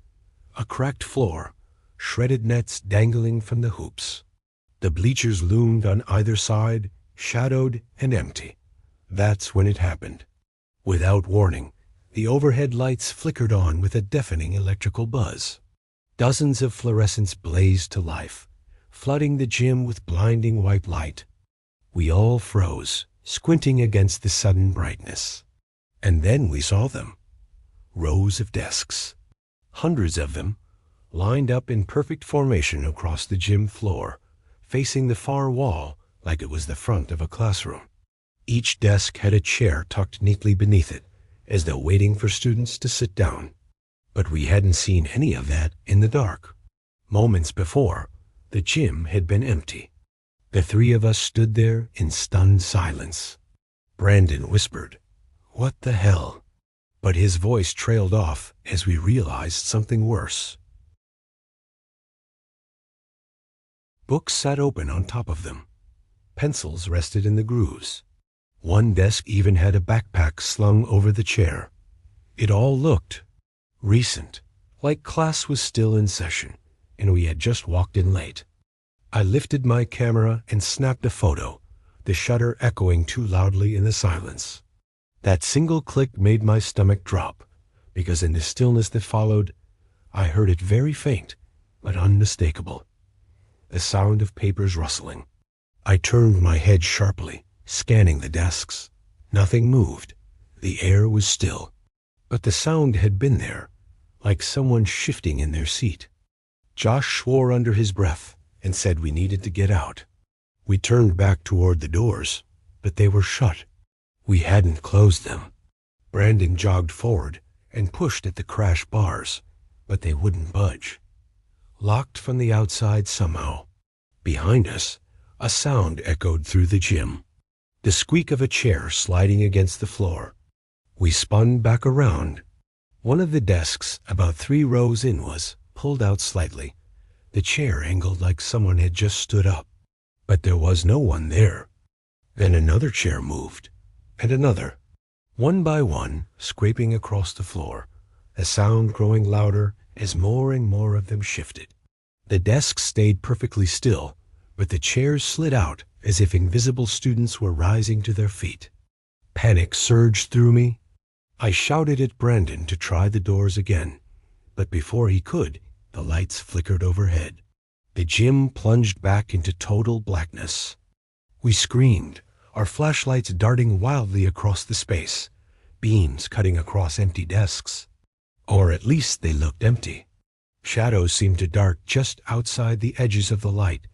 a cracked floor, shredded nets dangling from the hoops. The bleachers loomed on either side, shadowed and empty. That's when it happened. Without warning, the overhead lights flickered on with a deafening electrical buzz. Dozens of fluorescents blazed to life, flooding the gym with blinding white light. We all froze, squinting against the sudden brightness. And then we saw them. Rows of desks. Hundreds of them, lined up in perfect formation across the gym floor, facing the far wall like it was the front of a classroom. Each desk had a chair tucked neatly beneath it, as though waiting for students to sit down. But we hadn't seen any of that in the dark. Moments before, the gym had been empty. The three of us stood there in stunned silence. Brandon whispered, "What the hell?" But his voice trailed off as we realized something worse. Books sat open on top of them. Pencils rested in the grooves. One desk even had a backpack slung over the chair. It all looked recent, like class was still in session, and we had just walked in late. I lifted my camera and snapped a photo, the shutter echoing too loudly in the silence. That single click made my stomach drop, because in the stillness that followed, I heard it very faint, but unmistakable. The sound of papers rustling. I turned my head sharply, scanning the desks. Nothing moved. The air was still. But the sound had been there, like someone shifting in their seat. Josh swore under his breath and said we needed to get out. We turned back toward the doors, but they were shut. We hadn't closed them. Brandon jogged forward and pushed at the crash bars, but they wouldn't budge. Locked from the outside somehow. Behind us, a sound echoed through the gym. The squeak of a chair sliding against the floor. We spun back around. One of the desks, about 3 rows in, was pulled out slightly, the chair angled like someone had just stood up. But there was no one there. Then another chair moved, and another. One by one, scraping across the floor, a sound growing louder as more and more of them shifted. The desks stayed perfectly still, but the chairs slid out as if invisible students were rising to their feet. Panic surged through me. I shouted at Brandon to try the doors again, but before he could, the lights flickered overhead. The gym plunged back into total blackness. We screamed, our flashlights darting wildly across the space, beams cutting across empty desks. Or at least they looked empty. Shadows seemed to dart just outside the edges of the light,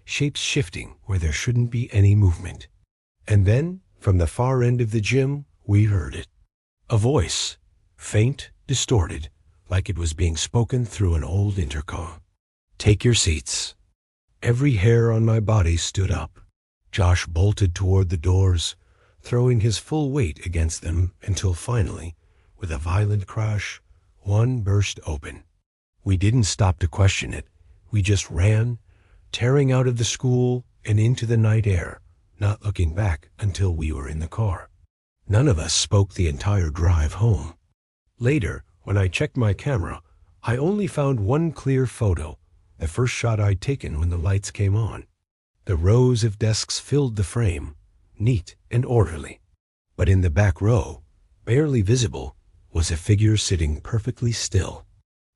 shapes shifting where there shouldn't be any movement. And then, from the far end of the gym, we heard it. A voice, faint, distorted, like it was being spoken through an old intercom. "Take your seats." Every hair on my body stood up. Josh bolted toward the doors, throwing his full weight against them until finally, with a violent crash, one burst open. We didn't stop to question it. We just ran, tearing out of the school and into the night air, not looking back until we were in the car. None of us spoke the entire drive home. Later, when I checked my camera, I only found one clear photo, the first shot I'd taken when the lights came on. The rows of desks filled the frame, neat and orderly. But in the back row, barely visible, was a figure sitting perfectly still.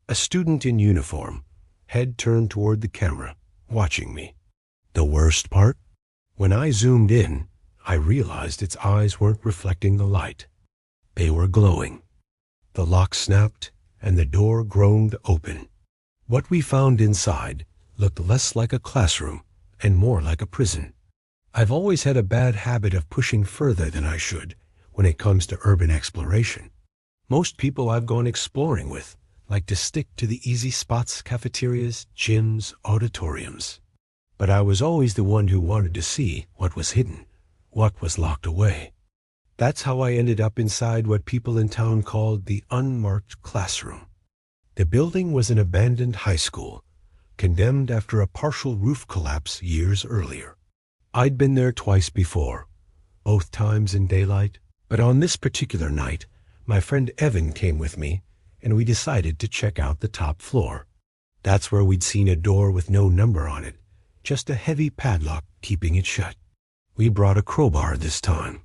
A student in uniform, head turned toward the camera, watching me. The worst part? When I zoomed in, I realized its eyes weren't reflecting the light. They were glowing. The lock snapped, and the door groaned open. What we found inside looked less like a classroom and more like a prison. I've always had a bad habit of pushing further than I should when it comes to urban exploration. Most people I've gone exploring with like to stick to the easy spots, cafeterias, gyms, auditoriums. But I was always the one who wanted to see what was hidden, what was locked away. That's how I ended up inside what people in town called the unmarked classroom. The building was an abandoned high school, condemned after a partial roof collapse years earlier. I'd been there twice before, both times in daylight, but on this particular night, my friend Evan came with me, and we decided to check out the top floor. That's where we'd seen a door with no number on it, just a heavy padlock keeping it shut. We brought a crowbar this time.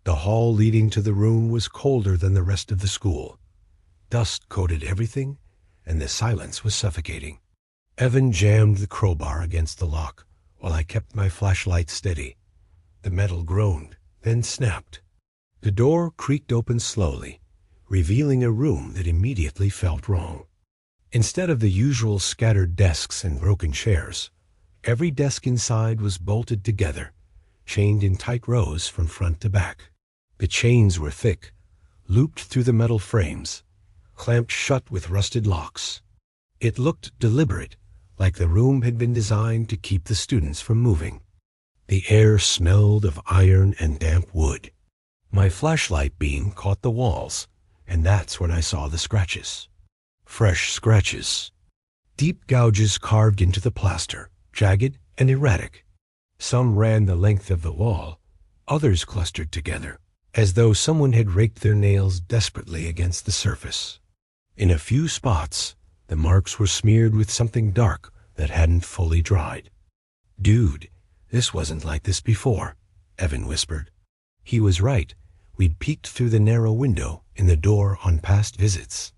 The hall leading to the room was colder than the rest of the school. Dust coated everything, and the silence was suffocating. Evan jammed the crowbar against the lock, while I kept my flashlight steady. The metal groaned, then snapped. The door creaked open slowly, revealing a room that immediately felt wrong. Instead of the usual scattered desks and broken chairs, every desk inside was bolted together, chained in tight rows from front to back. The chains were thick, looped through the metal frames, clamped shut with rusted locks. It looked deliberate, like the room had been designed to keep the students from moving. The air smelled of iron and damp wood. My flashlight beam caught the walls, and that's when I saw the scratches. Fresh scratches. Deep gouges carved into the plaster, jagged and erratic. Some ran the length of the wall, others clustered together, as though someone had raked their nails desperately against the surface. In a few spots, the marks were smeared with something dark that hadn't fully dried. "Dude, this wasn't like this before," Evan whispered. He was right. We'd peeked through the narrow window in the door on past visits.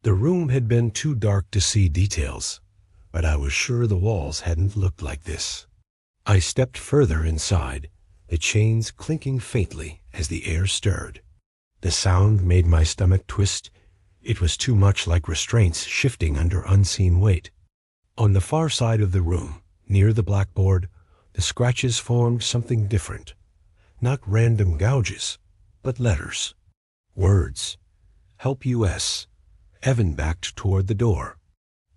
The room had been too dark to see details, but I was sure the walls hadn't looked like this. I stepped further inside, the chains clinking faintly as the air stirred. The sound made my stomach twist. It was too much like restraints shifting under unseen weight. On the far side of the room, near the blackboard, the scratches formed something different. Not random gouges, but letters. Words. "Help US." Evan backed toward the door.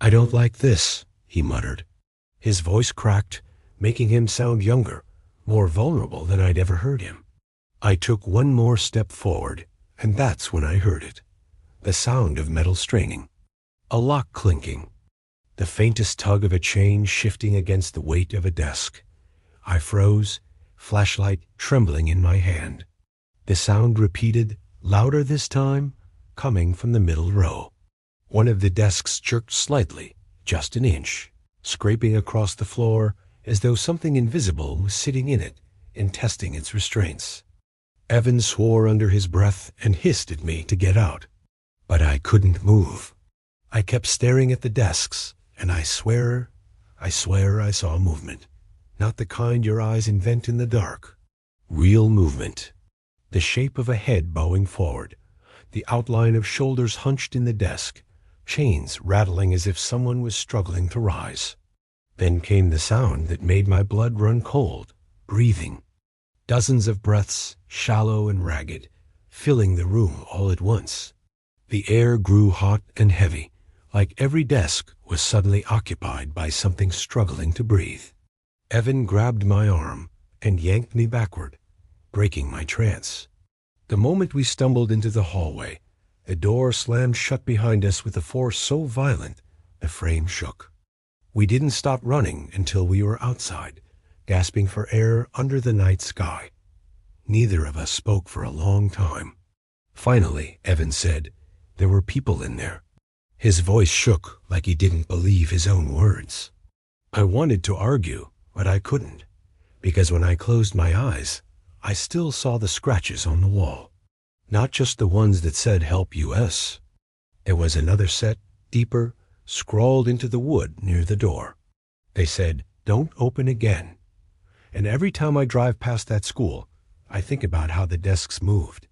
"I don't like this," he muttered. His voice cracked, making him sound younger, more vulnerable than I'd ever heard him. I took one more step forward, and that's when I heard it. The sound of metal straining. A lock clinking. The faintest tug of a chain shifting against the weight of a desk. I froze, flashlight trembling in my hand. The sound repeated, louder this time, coming from the middle row. One of the desks jerked slightly, just an inch, scraping across the floor as though something invisible was sitting in it and testing its restraints. Evan swore under his breath and hissed at me to get out. But I couldn't move. I kept staring at the desks, and I swear I saw movement. Not the kind your eyes invent in the dark. Real movement. The shape of a head bowing forward, the outline of shoulders hunched in the desk, chains rattling as if someone was struggling to rise. Then came the sound that made my blood run cold, breathing. Dozens of breaths, shallow and ragged, filling the room all at once. The air grew hot and heavy, like every desk was suddenly occupied by something struggling to breathe. Evan grabbed my arm and yanked me backward, breaking my trance. The moment we stumbled into the hallway, the door slammed shut behind us with a force so violent the frame shook. We didn't stop running until we were outside, gasping for air under the night sky. Neither of us spoke for a long time. Finally, Evan said, "There were people in there." His voice shook like he didn't believe his own words. I wanted to argue, but I couldn't, because when I closed my eyes, I still saw the scratches on the wall. Not just the ones that said "Help US." There was another set, deeper, scrawled into the wood near the door. They said, "Don't open again." And every time I drive past that school, I think about how the desks moved,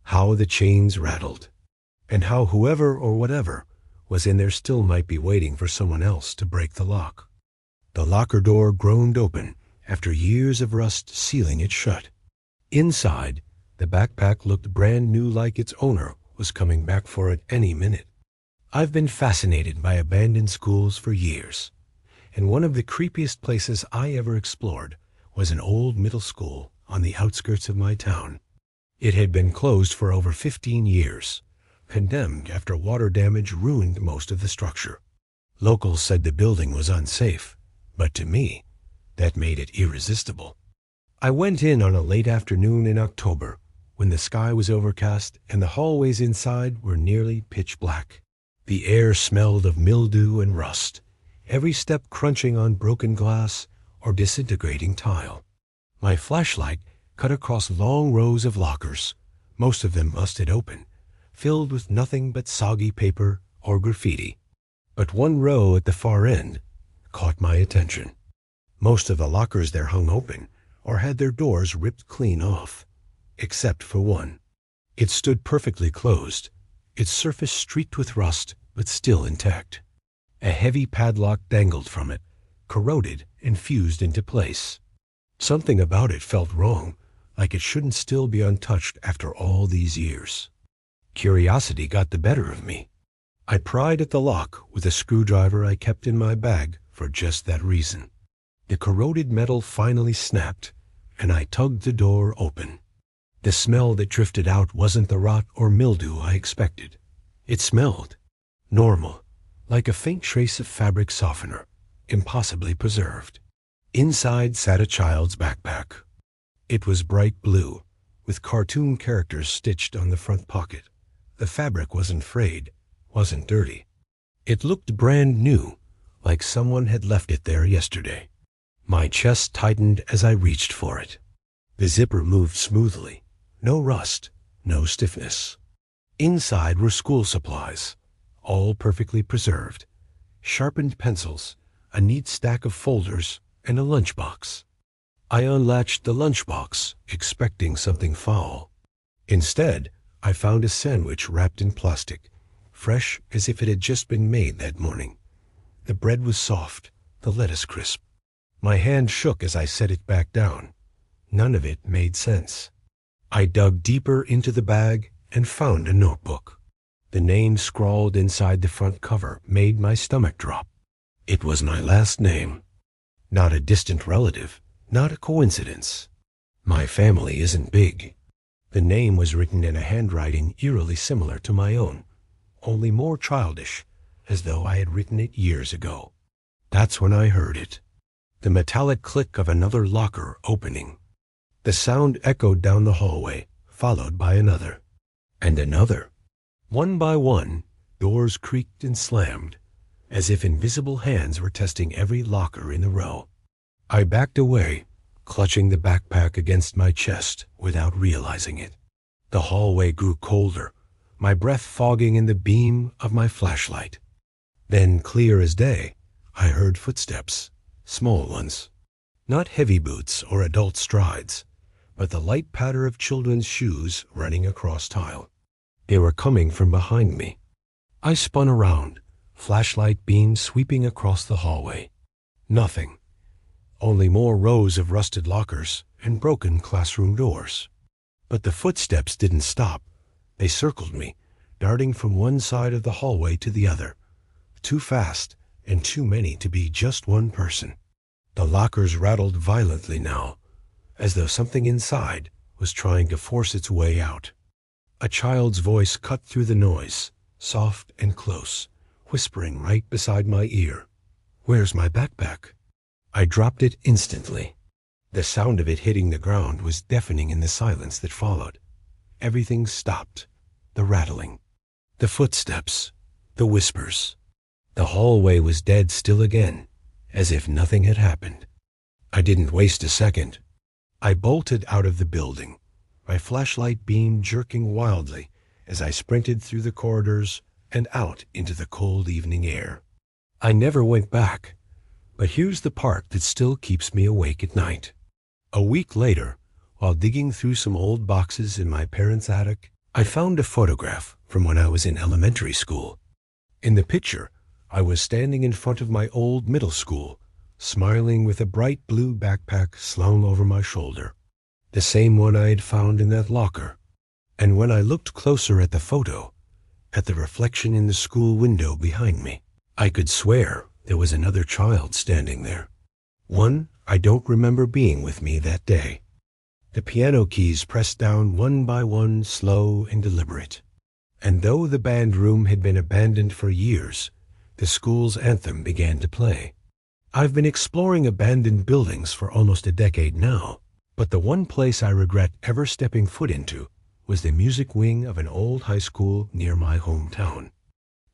how the chains rattled, and how whoever or whatever was in there still might be waiting for someone else to break the lock. The locker door groaned open after years of rust sealing it shut. Inside, the backpack looked brand new, like its owner was coming back for it any minute. I've been fascinated by abandoned schools for years, and one of the creepiest places I ever explored was an old middle school on the outskirts of my town. It had been closed for over 15 years, condemned after water damage ruined most of the structure. Locals said the building was unsafe, but to me, that made it irresistible. I went in on a late afternoon in October, when the sky was overcast and the hallways inside were nearly pitch black. The air smelled of mildew and rust, every step crunching on broken glass or disintegrating tile. My flashlight cut across long rows of lockers, most of them busted open, filled with nothing but soggy paper or graffiti. But one row at the far end caught my attention. Most of the lockers there hung open or had their doors ripped clean off, except for one. It stood perfectly closed, its surface streaked with rust but still intact. A heavy padlock dangled from it, corroded and fused into place. Something about it felt wrong, like it shouldn't still be untouched after all these years. Curiosity got the better of me. I pried at the lock with a screwdriver I kept in my bag for just that reason. The corroded metal finally snapped, and I tugged the door open. The smell that drifted out wasn't the rot or mildew I expected. It smelled normal, like a faint trace of fabric softener, impossibly preserved. Inside sat a child's backpack. It was bright blue, with cartoon characters stitched on the front pocket. The fabric wasn't frayed, wasn't dirty. It looked brand new, like someone had left it there yesterday. My chest tightened as I reached for it. The zipper moved smoothly. No rust, no stiffness. Inside were school supplies, all perfectly preserved. Sharpened pencils, a neat stack of folders, and a lunchbox. I unlatched the lunchbox, expecting something foul. Instead, I found a sandwich wrapped in plastic, fresh as if it had just been made that morning. The bread was soft, the lettuce crisp. My hand shook as I set it back down. None of it made sense. I dug deeper into the bag and found a notebook. The name scrawled inside the front cover made my stomach drop. It was my last name. Not a distant relative, not a coincidence. My family isn't big. The name was written in a handwriting eerily similar to my own, only more childish, as though I had written it years ago. That's when I heard it. The metallic click of another locker opening. The sound echoed down the hallway, followed by another. And another. One by one, doors creaked and slammed, as if invisible hands were testing every locker in the row. I backed away, clutching the backpack against my chest without realizing it. The hallway grew colder, my breath fogging in the beam of my flashlight. Then, clear as day, I heard footsteps, small ones. Not heavy boots or adult strides, but the light patter of children's shoes running across tile. They were coming from behind me. I spun around, flashlight beam sweeping across the hallway. Nothing. Only more rows of rusted lockers and broken classroom doors. But the footsteps didn't stop. They circled me, darting from one side of the hallway to the other. Too fast and too many to be just one person. The lockers rattled violently now, as though something inside was trying to force its way out. A child's voice cut through the noise, soft and close, whispering right beside my ear. "Where's my backpack?" I dropped it instantly. The sound of it hitting the ground was deafening in the silence that followed. Everything stopped. The rattling, the footsteps, the whispers. The hallway was dead still again, as if nothing had happened. I didn't waste a second. I bolted out of the building, my flashlight beam jerking wildly as I sprinted through the corridors and out into the cold evening air. I never went back, but here's the part that still keeps me awake at night. A week later, while digging through some old boxes in my parents' attic, I found a photograph from when I was in elementary school. In the picture, I was standing in front of my old middle school, smiling with a bright blue backpack slung over my shoulder, the same one I had found in that locker. And when I looked closer at the photo, at the reflection in the school window behind me, I could swear there was another child standing there. One I don't remember being with me that day. The piano keys pressed down one by one, slow and deliberate. And though the band room had been abandoned for years, the school's anthem began to play. I've been exploring abandoned buildings for almost a decade now, but the one place I regret ever stepping foot into was the music wing of an old high school near my hometown.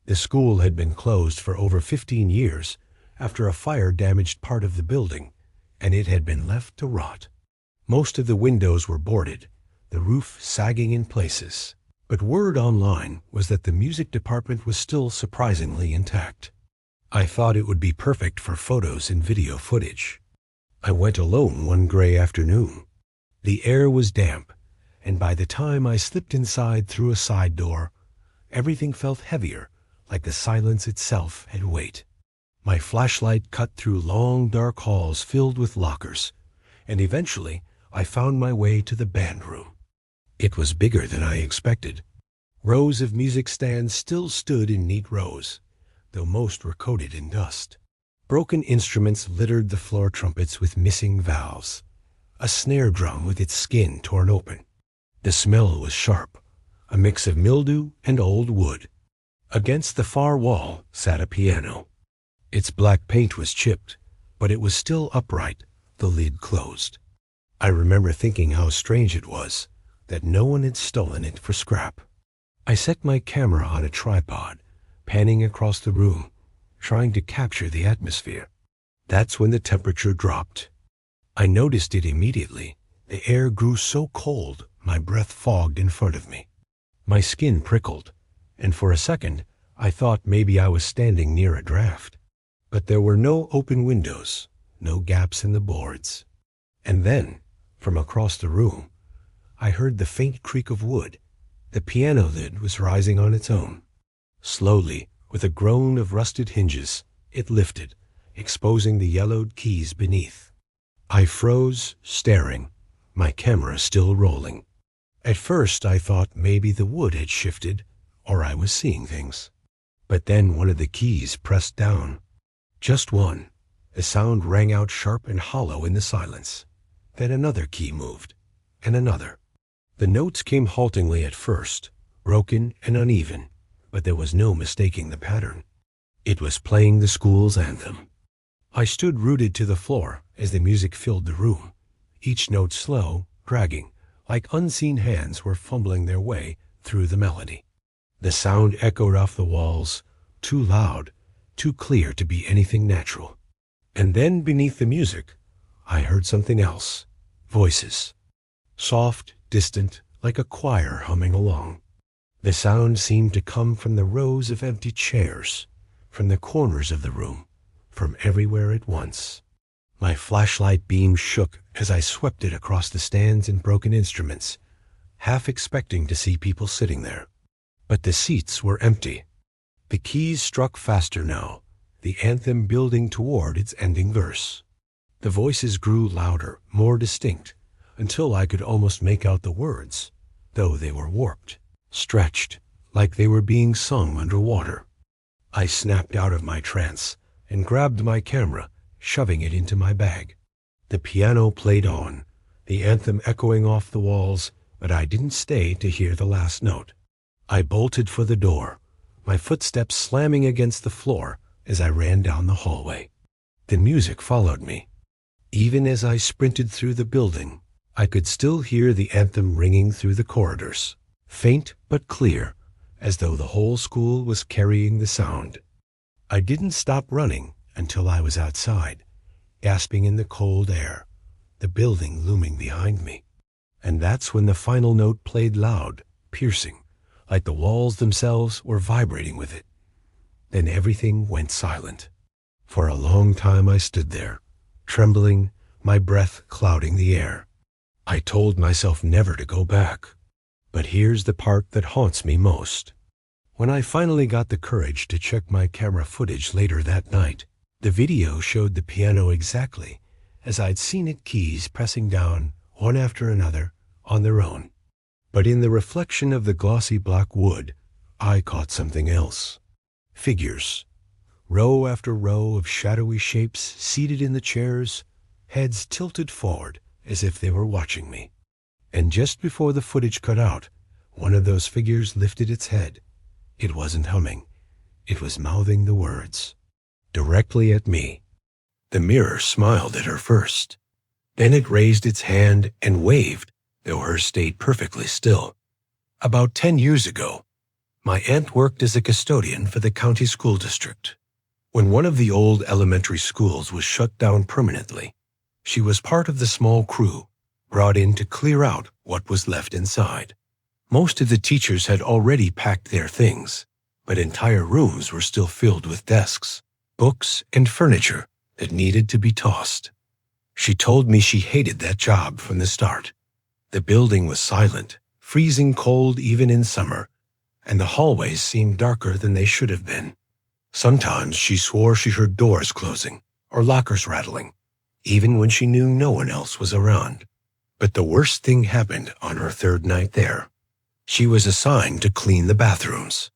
The school had been closed for over 15 years after a fire damaged part of the building, and it had been left to rot. Most of the windows were boarded, the roof sagging in places, but word online was that the music department was still surprisingly intact. I thought it would be perfect for photos and video footage. I went alone one gray afternoon. The air was damp, and by the time I slipped inside through a side door, everything felt heavier, like the silence itself had weight. My flashlight cut through long, dark halls filled with lockers, and eventually I found my way to the band room. It was bigger than I expected. Rows of music stands still stood in neat rows, though most were coated in dust. Broken instruments littered the floor, trumpets with missing valves, a snare drum with its skin torn open. The smell was sharp, a mix of mildew and old wood. Against the far wall sat a piano. Its black paint was chipped, but it was still upright, the lid closed. I remember thinking how strange it was that no one had stolen it for scrap. I set my camera on a tripod, panning across the room, trying to capture the atmosphere. That's when the temperature dropped. I noticed it immediately. The air grew so cold, my breath fogged in front of me. My skin prickled, and for a second, I thought maybe I was standing near a draft. But there were no open windows, no gaps in the boards. And then, from across the room, I heard the faint creak of wood. The piano lid was rising on its own. Slowly, with a groan of rusted hinges, it lifted, exposing the yellowed keys beneath. I froze, staring, my camera still rolling. At first I thought maybe the wood had shifted, or I was seeing things. But then one of the keys pressed down. Just one. The sound rang out sharp and hollow in the silence. Then another key moved, and another. The notes came haltingly at first, broken and uneven, but there was no mistaking the pattern. It was playing the school's anthem. I stood rooted to the floor as the music filled the room, each note slow, dragging, like unseen hands were fumbling their way through the melody. The sound echoed off the walls, too loud, too clear to be anything natural. And then beneath the music, I heard something else. Voices. Soft, distant, like a choir humming along. The sound seemed to come from the rows of empty chairs, from the corners of the room, from everywhere at once. My flashlight beam shook as I swept it across the stands and broken instruments, half expecting to see people sitting there. But the seats were empty. The keys struck faster now, the anthem building toward its ending verse. The voices grew louder, more distinct, until I could almost make out the words, though they were warped, stretched, like they were being sung underwater. I snapped out of my trance and grabbed my camera, shoving it into my bag. The piano played on, the anthem echoing off the walls, but I didn't stay to hear the last note. I bolted for the door, my footsteps slamming against the floor as I ran down the hallway. The music followed me. Even as I sprinted through the building, I could still hear the anthem ringing through the corridors, faint but clear, as though the whole school was carrying the sound. I didn't stop running until I was outside, gasping in the cold air, the building looming behind me. And that's when the final note played loud, piercing, like the walls themselves were vibrating with it. Then everything went silent. For a long time I stood there, trembling, my breath clouding the air. I told myself never to go back. But here's the part that haunts me most. When I finally got the courage to check my camera footage later that night, the video showed the piano exactly as I'd seen it, keys pressing down, one after another, on their own. But in the reflection of the glossy black wood, I caught something else. Figures. Row after row of shadowy shapes seated in the chairs, heads tilted forward as if they were watching me. And just before the footage cut out, one of those figures lifted its head. It wasn't humming. It was mouthing the words. Directly at me. The mirror smiled at her first. Then it raised its hand and waved, though hers stayed perfectly still. About 10 years ago, my aunt worked as a custodian for the county school district. When one of the old elementary schools was shut down permanently, she was part of the small crew brought in to clear out what was left inside. Most of the teachers had already packed their things, but entire rooms were still filled with desks, books, and furniture that needed to be tossed. She told me she hated that job from the start. The building was silent, freezing cold even in summer, and the hallways seemed darker than they should have been. Sometimes she swore she heard doors closing or lockers rattling, even when she knew no one else was around. But the worst thing happened on her third night there. She was assigned to clean the bathrooms.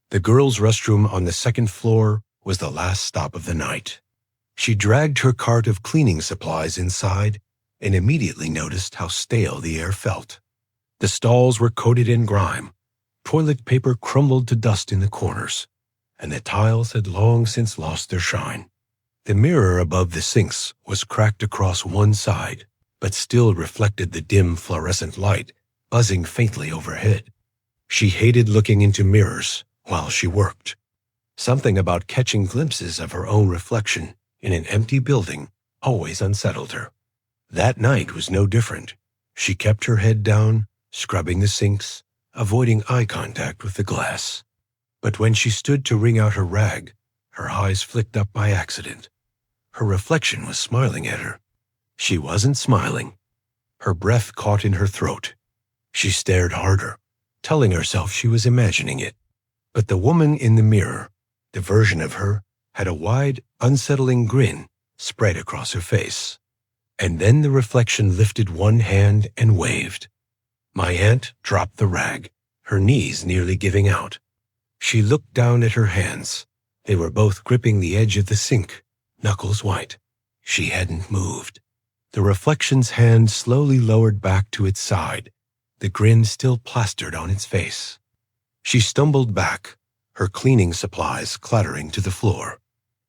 The girls' restroom on the second floor was the last stop of the night. She dragged her cart of cleaning supplies inside and immediately noticed how stale the air felt. The stalls were coated in grime, toilet paper crumbled to dust in the corners, and the tiles had long since lost their shine. The mirror above the sinks was cracked across one side, but still reflected the dim fluorescent light buzzing faintly overhead. She hated looking into mirrors while she worked. Something about catching glimpses of her own reflection in an empty building always unsettled her. That night was no different. She kept her head down, scrubbing the sinks, avoiding eye contact with the glass. But when she stood to wring out her rag, her eyes flicked up by accident. Her reflection was smiling at her. She wasn't smiling. Her breath caught in her throat. She stared harder, telling herself she was imagining it. But the woman in the mirror, the version of her, had a wide, unsettling grin spread across her face. And then the reflection lifted one hand and waved. My aunt dropped the rag, her knees nearly giving out. She looked down at her hands. They were both gripping the edge of the sink, knuckles white. She hadn't moved. The reflection's hand slowly lowered back to its side, the grin still plastered on its face. She stumbled back, her cleaning supplies clattering to the floor.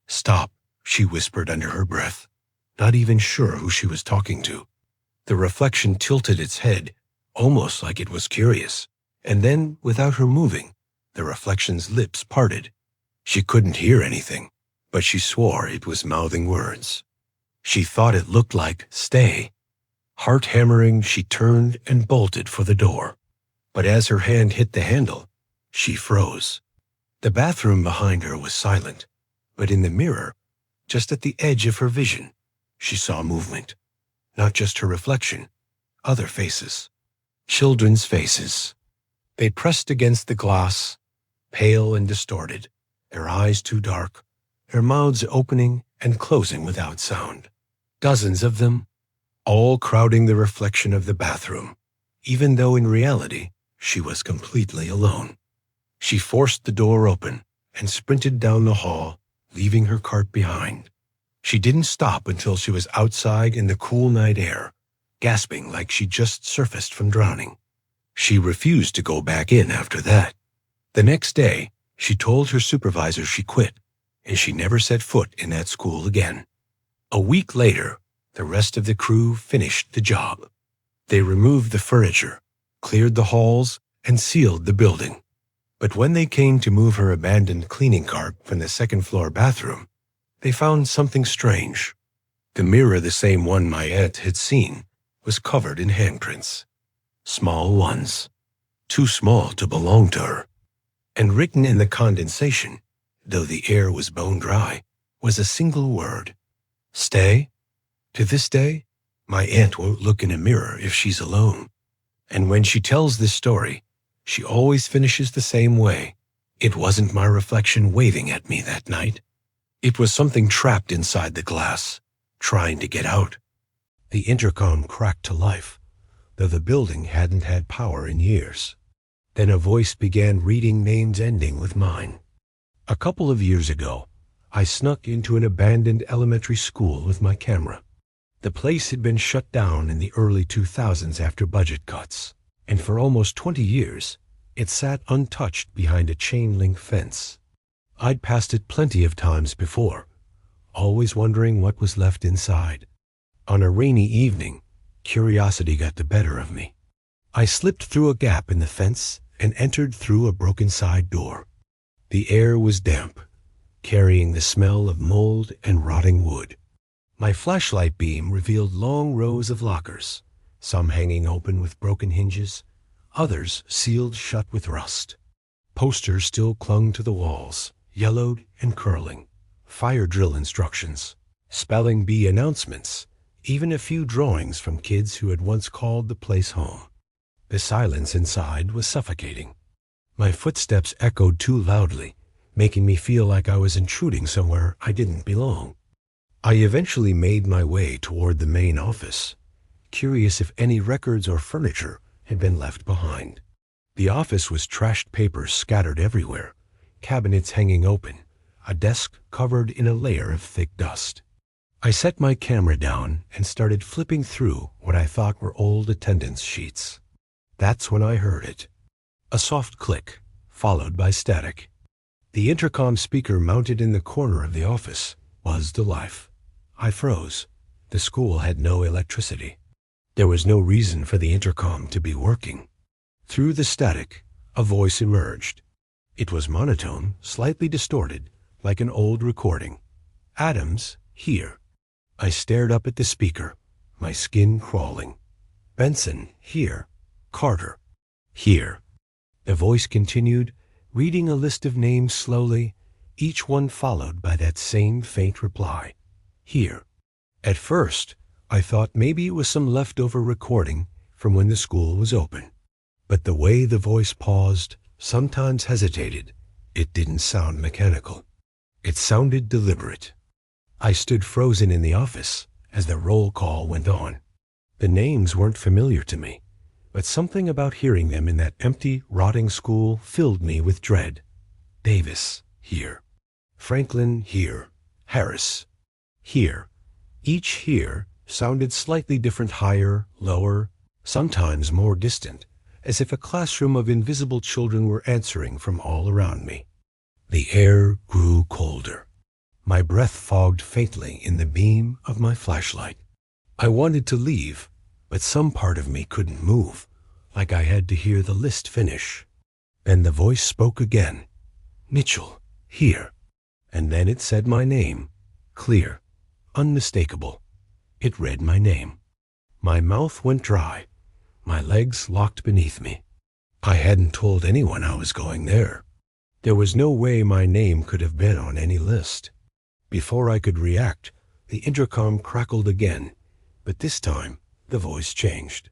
"Stop," she whispered under her breath, not even sure who she was talking to. The reflection tilted its head, almost like it was curious, and then, without her moving, the reflection's lips parted. She couldn't hear anything, but she swore it was mouthing words. She thought it looked like "stay." Heart hammering, she turned and bolted for the door. But as her hand hit the handle, she froze. The bathroom behind her was silent, but in the mirror, just at the edge of her vision, she saw movement. Not just her reflection, other faces. Children's faces. They pressed against the glass, pale and distorted, their eyes too dark, their mouths opening and closing without sound. Dozens of them, all crowding the reflection of the bathroom, even though in reality she was completely alone. She forced the door open and sprinted down the hall, leaving her cart behind. She didn't stop until she was outside in the cool night air, gasping like she just surfaced from drowning. She refused to go back in after that. The next day, she told her supervisor she quit, and she never set foot in that school again. A week later, the rest of the crew finished the job. They removed the furniture, cleared the halls, and sealed the building. But when they came to move her abandoned cleaning cart from the second-floor bathroom, they found something strange. The mirror, the same one my aunt had seen, was covered in handprints. Small ones, too small to belong to her. And written in the condensation, though the air was bone dry, was a single word: "Stay." To this day, my aunt won't look in a mirror if she's alone. And when she tells this story, she always finishes the same way. It wasn't my reflection waving at me that night. It was something trapped inside the glass, trying to get out. The intercom cracked to life. though the building hadn't had power in years. Then a voice began reading names ending with mine. A couple of years ago, I snuck into an abandoned elementary school with my camera. The place had been shut down in the early 2000s after budget cuts, and for almost 20 years, it sat untouched behind a chain-link fence. I'd passed it plenty of times before, always wondering what was left inside. On a rainy evening, curiosity got the better of me. I slipped through a gap in the fence and entered through a broken side door. The air was damp, carrying the smell of mold and rotting wood. My flashlight beam revealed long rows of lockers, some hanging open with broken hinges, others sealed shut with rust. Posters still clung to the walls, yellowed and curling. Fire drill instructions, spelling bee announcements, even a few drawings from kids who had once called the place home. The silence inside was suffocating. My footsteps echoed too loudly, making me feel like I was intruding somewhere I didn't belong. I eventually made my way toward the main office, curious if any records or furniture had been left behind. The office was trashed papers scattered everywhere, cabinets hanging open, a desk covered in a layer of thick dust. I set my camera down and started flipping through what I thought were old attendance sheets. That's when I heard it. A soft click, followed by static. The intercom speaker mounted in the corner of the office buzzed to life. I froze. The school had no electricity. There was no reason for the intercom to be working. Through the static, a voice emerged. It was monotone, slightly distorted, like an old recording. Adams, here. I stared up at the speaker, my skin crawling. Benson, here. Carter, here. The voice continued, reading a list of names slowly, each one followed by that same faint reply. Here. At first, I thought maybe it was some leftover recording from when the school was open. But the way the voice paused, sometimes hesitated, it didn't sound mechanical. It sounded deliberate. I stood frozen in the office as the roll call went on. The names weren't familiar to me, but something about hearing them in that empty, rotting school filled me with dread. Davis, here. Franklin, here. Harris, here. Each here sounded slightly different, higher, lower, sometimes more distant, as if a classroom of invisible children were answering from all around me. The air grew colder. My breath fogged faintly in the beam of my flashlight. I wanted to leave, but some part of me couldn't move, like I had to hear the list finish. Then the voice spoke again. Mitchell, here. And then it said my name, clear, unmistakable. It read my name. My mouth went dry. My legs locked beneath me. I hadn't told anyone I was going there. There was no way my name could have been on any list. Before I could react, the intercom crackled again, but this time the voice changed.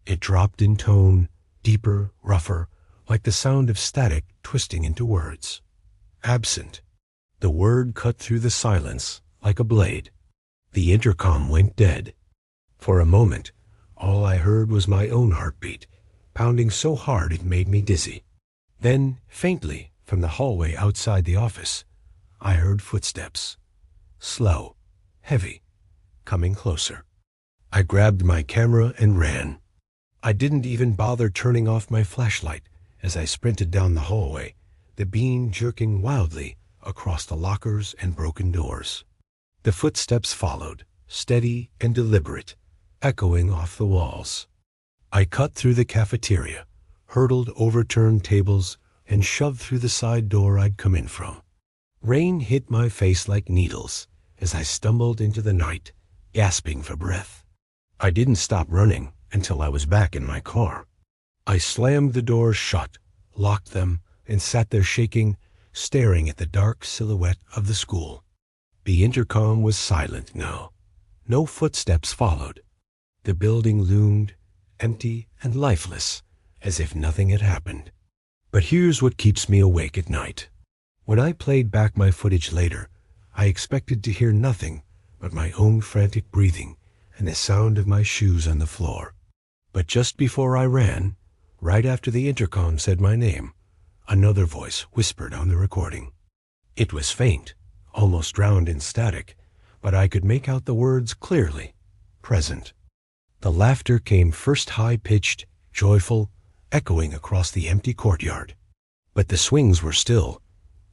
It dropped in tone, deeper, rougher, like the sound of static twisting into words. Absent. The word cut through the silence like a blade. The intercom went dead. For a moment, all I heard was my own heartbeat, pounding so hard it made me dizzy. Then, faintly, from the hallway outside the office, I heard footsteps. Slow, heavy, coming closer. I grabbed my camera and ran. I didn't even bother turning off my flashlight as I sprinted down the hallway, the beam jerking wildly across the lockers and broken doors. The footsteps followed, steady and deliberate, echoing off the walls. I cut through the cafeteria, hurdled overturned tables, and shoved through the side door I'd come in from. Rain hit my face like needles as I stumbled into the night, gasping for breath. I didn't stop running until I was back in my car. I slammed the doors shut, locked them, and sat there shaking, staring at the dark silhouette of the school. The intercom was silent now. No footsteps followed. The building loomed, empty and lifeless, as if nothing had happened. But here's what keeps me awake at night. When I played back my footage later, I expected to hear nothing but my own frantic breathing and the sound of my shoes on the floor. But just before I ran, right after the intercom said my name, another voice whispered on the recording. It was faint, almost drowned in static, but I could make out the words clearly. Present. The laughter came first high-pitched, joyful, echoing across the empty courtyard. But the swings were still,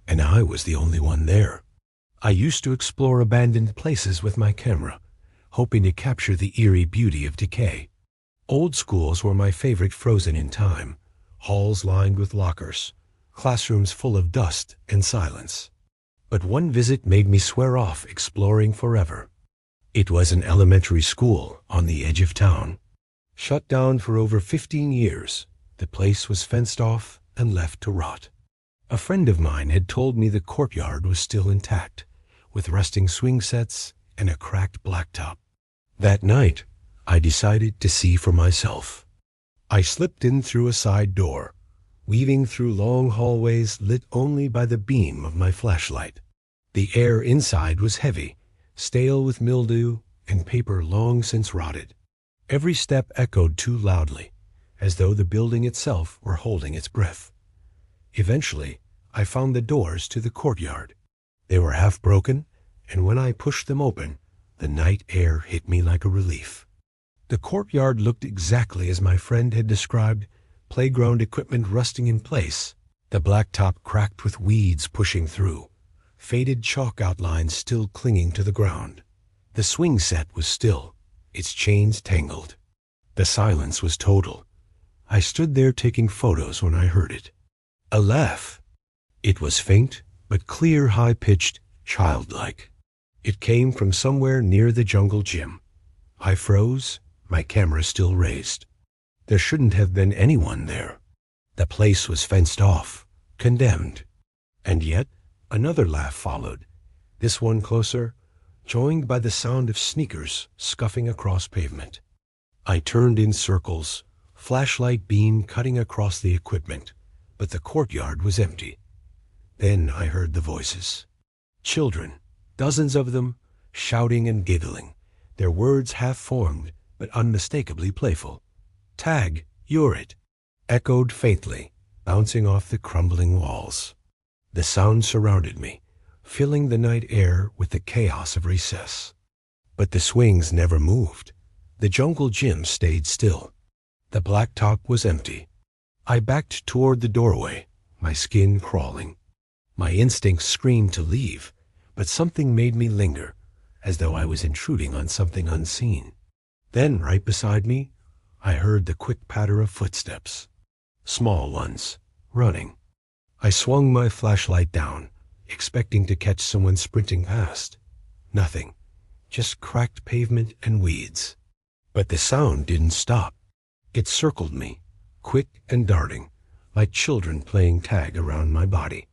and I was the only one there. I used to explore abandoned places with my camera, hoping to capture the eerie beauty of decay. Old schools were my favorite, frozen in time, halls lined with lockers, classrooms full of dust and silence. But one visit made me swear off exploring forever. It was an elementary school on the edge of town. Shut down for over 15 years, the place was fenced off and left to rot. A friend of mine had told me the courtyard was still intact, with rusting swing sets and a cracked blacktop. That night, I decided to see for myself. I slipped in through a side door, weaving through long hallways lit only by the beam of my flashlight. The air inside was heavy, stale with mildew and paper long since rotted. Every step echoed too loudly, as though the building itself were holding its breath. Eventually, I found the doors to the courtyard. They were half broken, and when I pushed them open, the night air hit me like a relief. The courtyard looked exactly as my friend had described, playground equipment rusting in place, the blacktop cracked with weeds pushing through, faded chalk outlines still clinging to the ground. The swing set was still, its chains tangled. The silence was total. I stood there taking photos when I heard it. A laugh. It was faint, but clear, high-pitched, childlike. It came from somewhere near the jungle gym. I froze, my camera still raised. There shouldn't have been anyone there. The place was fenced off, condemned. And yet, another laugh followed, this one closer, joined by the sound of sneakers scuffing across pavement. I turned in circles, flashlight beam cutting across the equipment, but the courtyard was empty. Then I heard the voices. Children, dozens of them, shouting and giggling, their words half-formed but unmistakably playful. "Tag, you're it," echoed faintly, bouncing off the crumbling walls. The sound surrounded me, filling the night air with the chaos of recess. But the swings never moved. The jungle gym stayed still. The blacktop was empty. I backed toward the doorway, my skin crawling. My instincts screamed to leave, but something made me linger, as though I was intruding on something unseen. Then, right beside me, I heard the quick patter of footsteps. Small ones, running. I swung my flashlight down, expecting to catch someone sprinting past. Nothing, just cracked pavement and weeds. But the sound didn't stop. It circled me, quick and darting, like children playing tag around my body.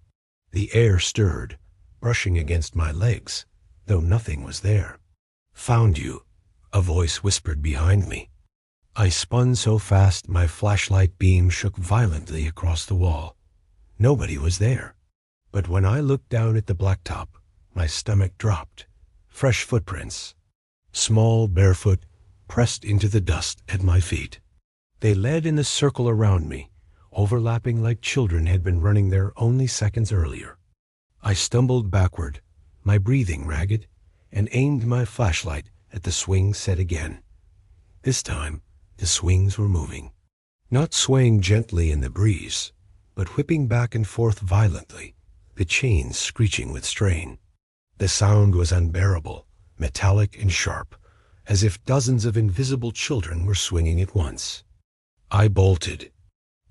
The air stirred, brushing against my legs, though nothing was there. "Found you," a voice whispered behind me. I spun so fast my flashlight beam shook violently across the wall. Nobody was there. But when I looked down at the blacktop, my stomach dropped. Fresh footprints. Small, barefoot, pressed into the dust at my feet. They led in a circle around me, overlapping like children had been running there only seconds earlier. I stumbled backward, my breathing ragged, and aimed my flashlight at the swing set again. This time, the swings were moving. Not swaying gently in the breeze, but whipping back and forth violently, the chains screeching with strain. The sound was unbearable, metallic and sharp, as if dozens of invisible children were swinging at once. I bolted.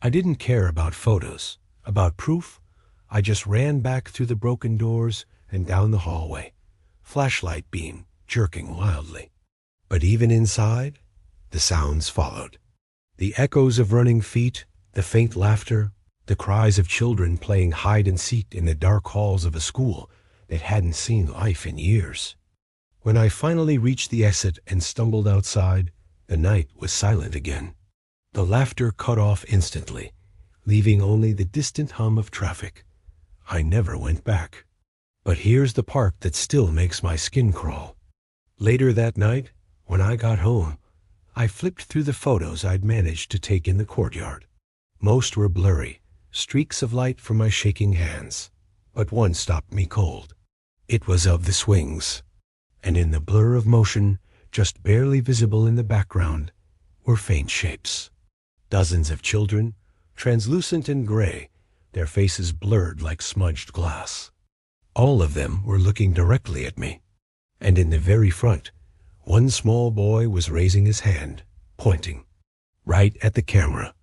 I didn't care about photos, about proof. I just ran back through the broken doors and down the hallway, flashlight beam jerking wildly. But even inside, the sounds followed. The echoes of running feet, the faint laughter, the cries of children playing hide-and-seek in the dark halls of a school that hadn't seen life in years. When I finally reached the exit and stumbled outside, the night was silent again. The laughter cut off instantly, leaving only the distant hum of traffic. I never went back. But here's the part that still makes my skin crawl. Later that night, when I got home, I flipped through the photos I'd managed to take in the courtyard. Most were blurry, streaks of light from my shaking hands, but one stopped me cold. It was of the swings, and in the blur of motion, just barely visible in the background, were faint shapes. Dozens of children, translucent and gray, their faces blurred like smudged glass. All of them were looking directly at me, and in the very front, one small boy was raising his hand, pointing right at the camera.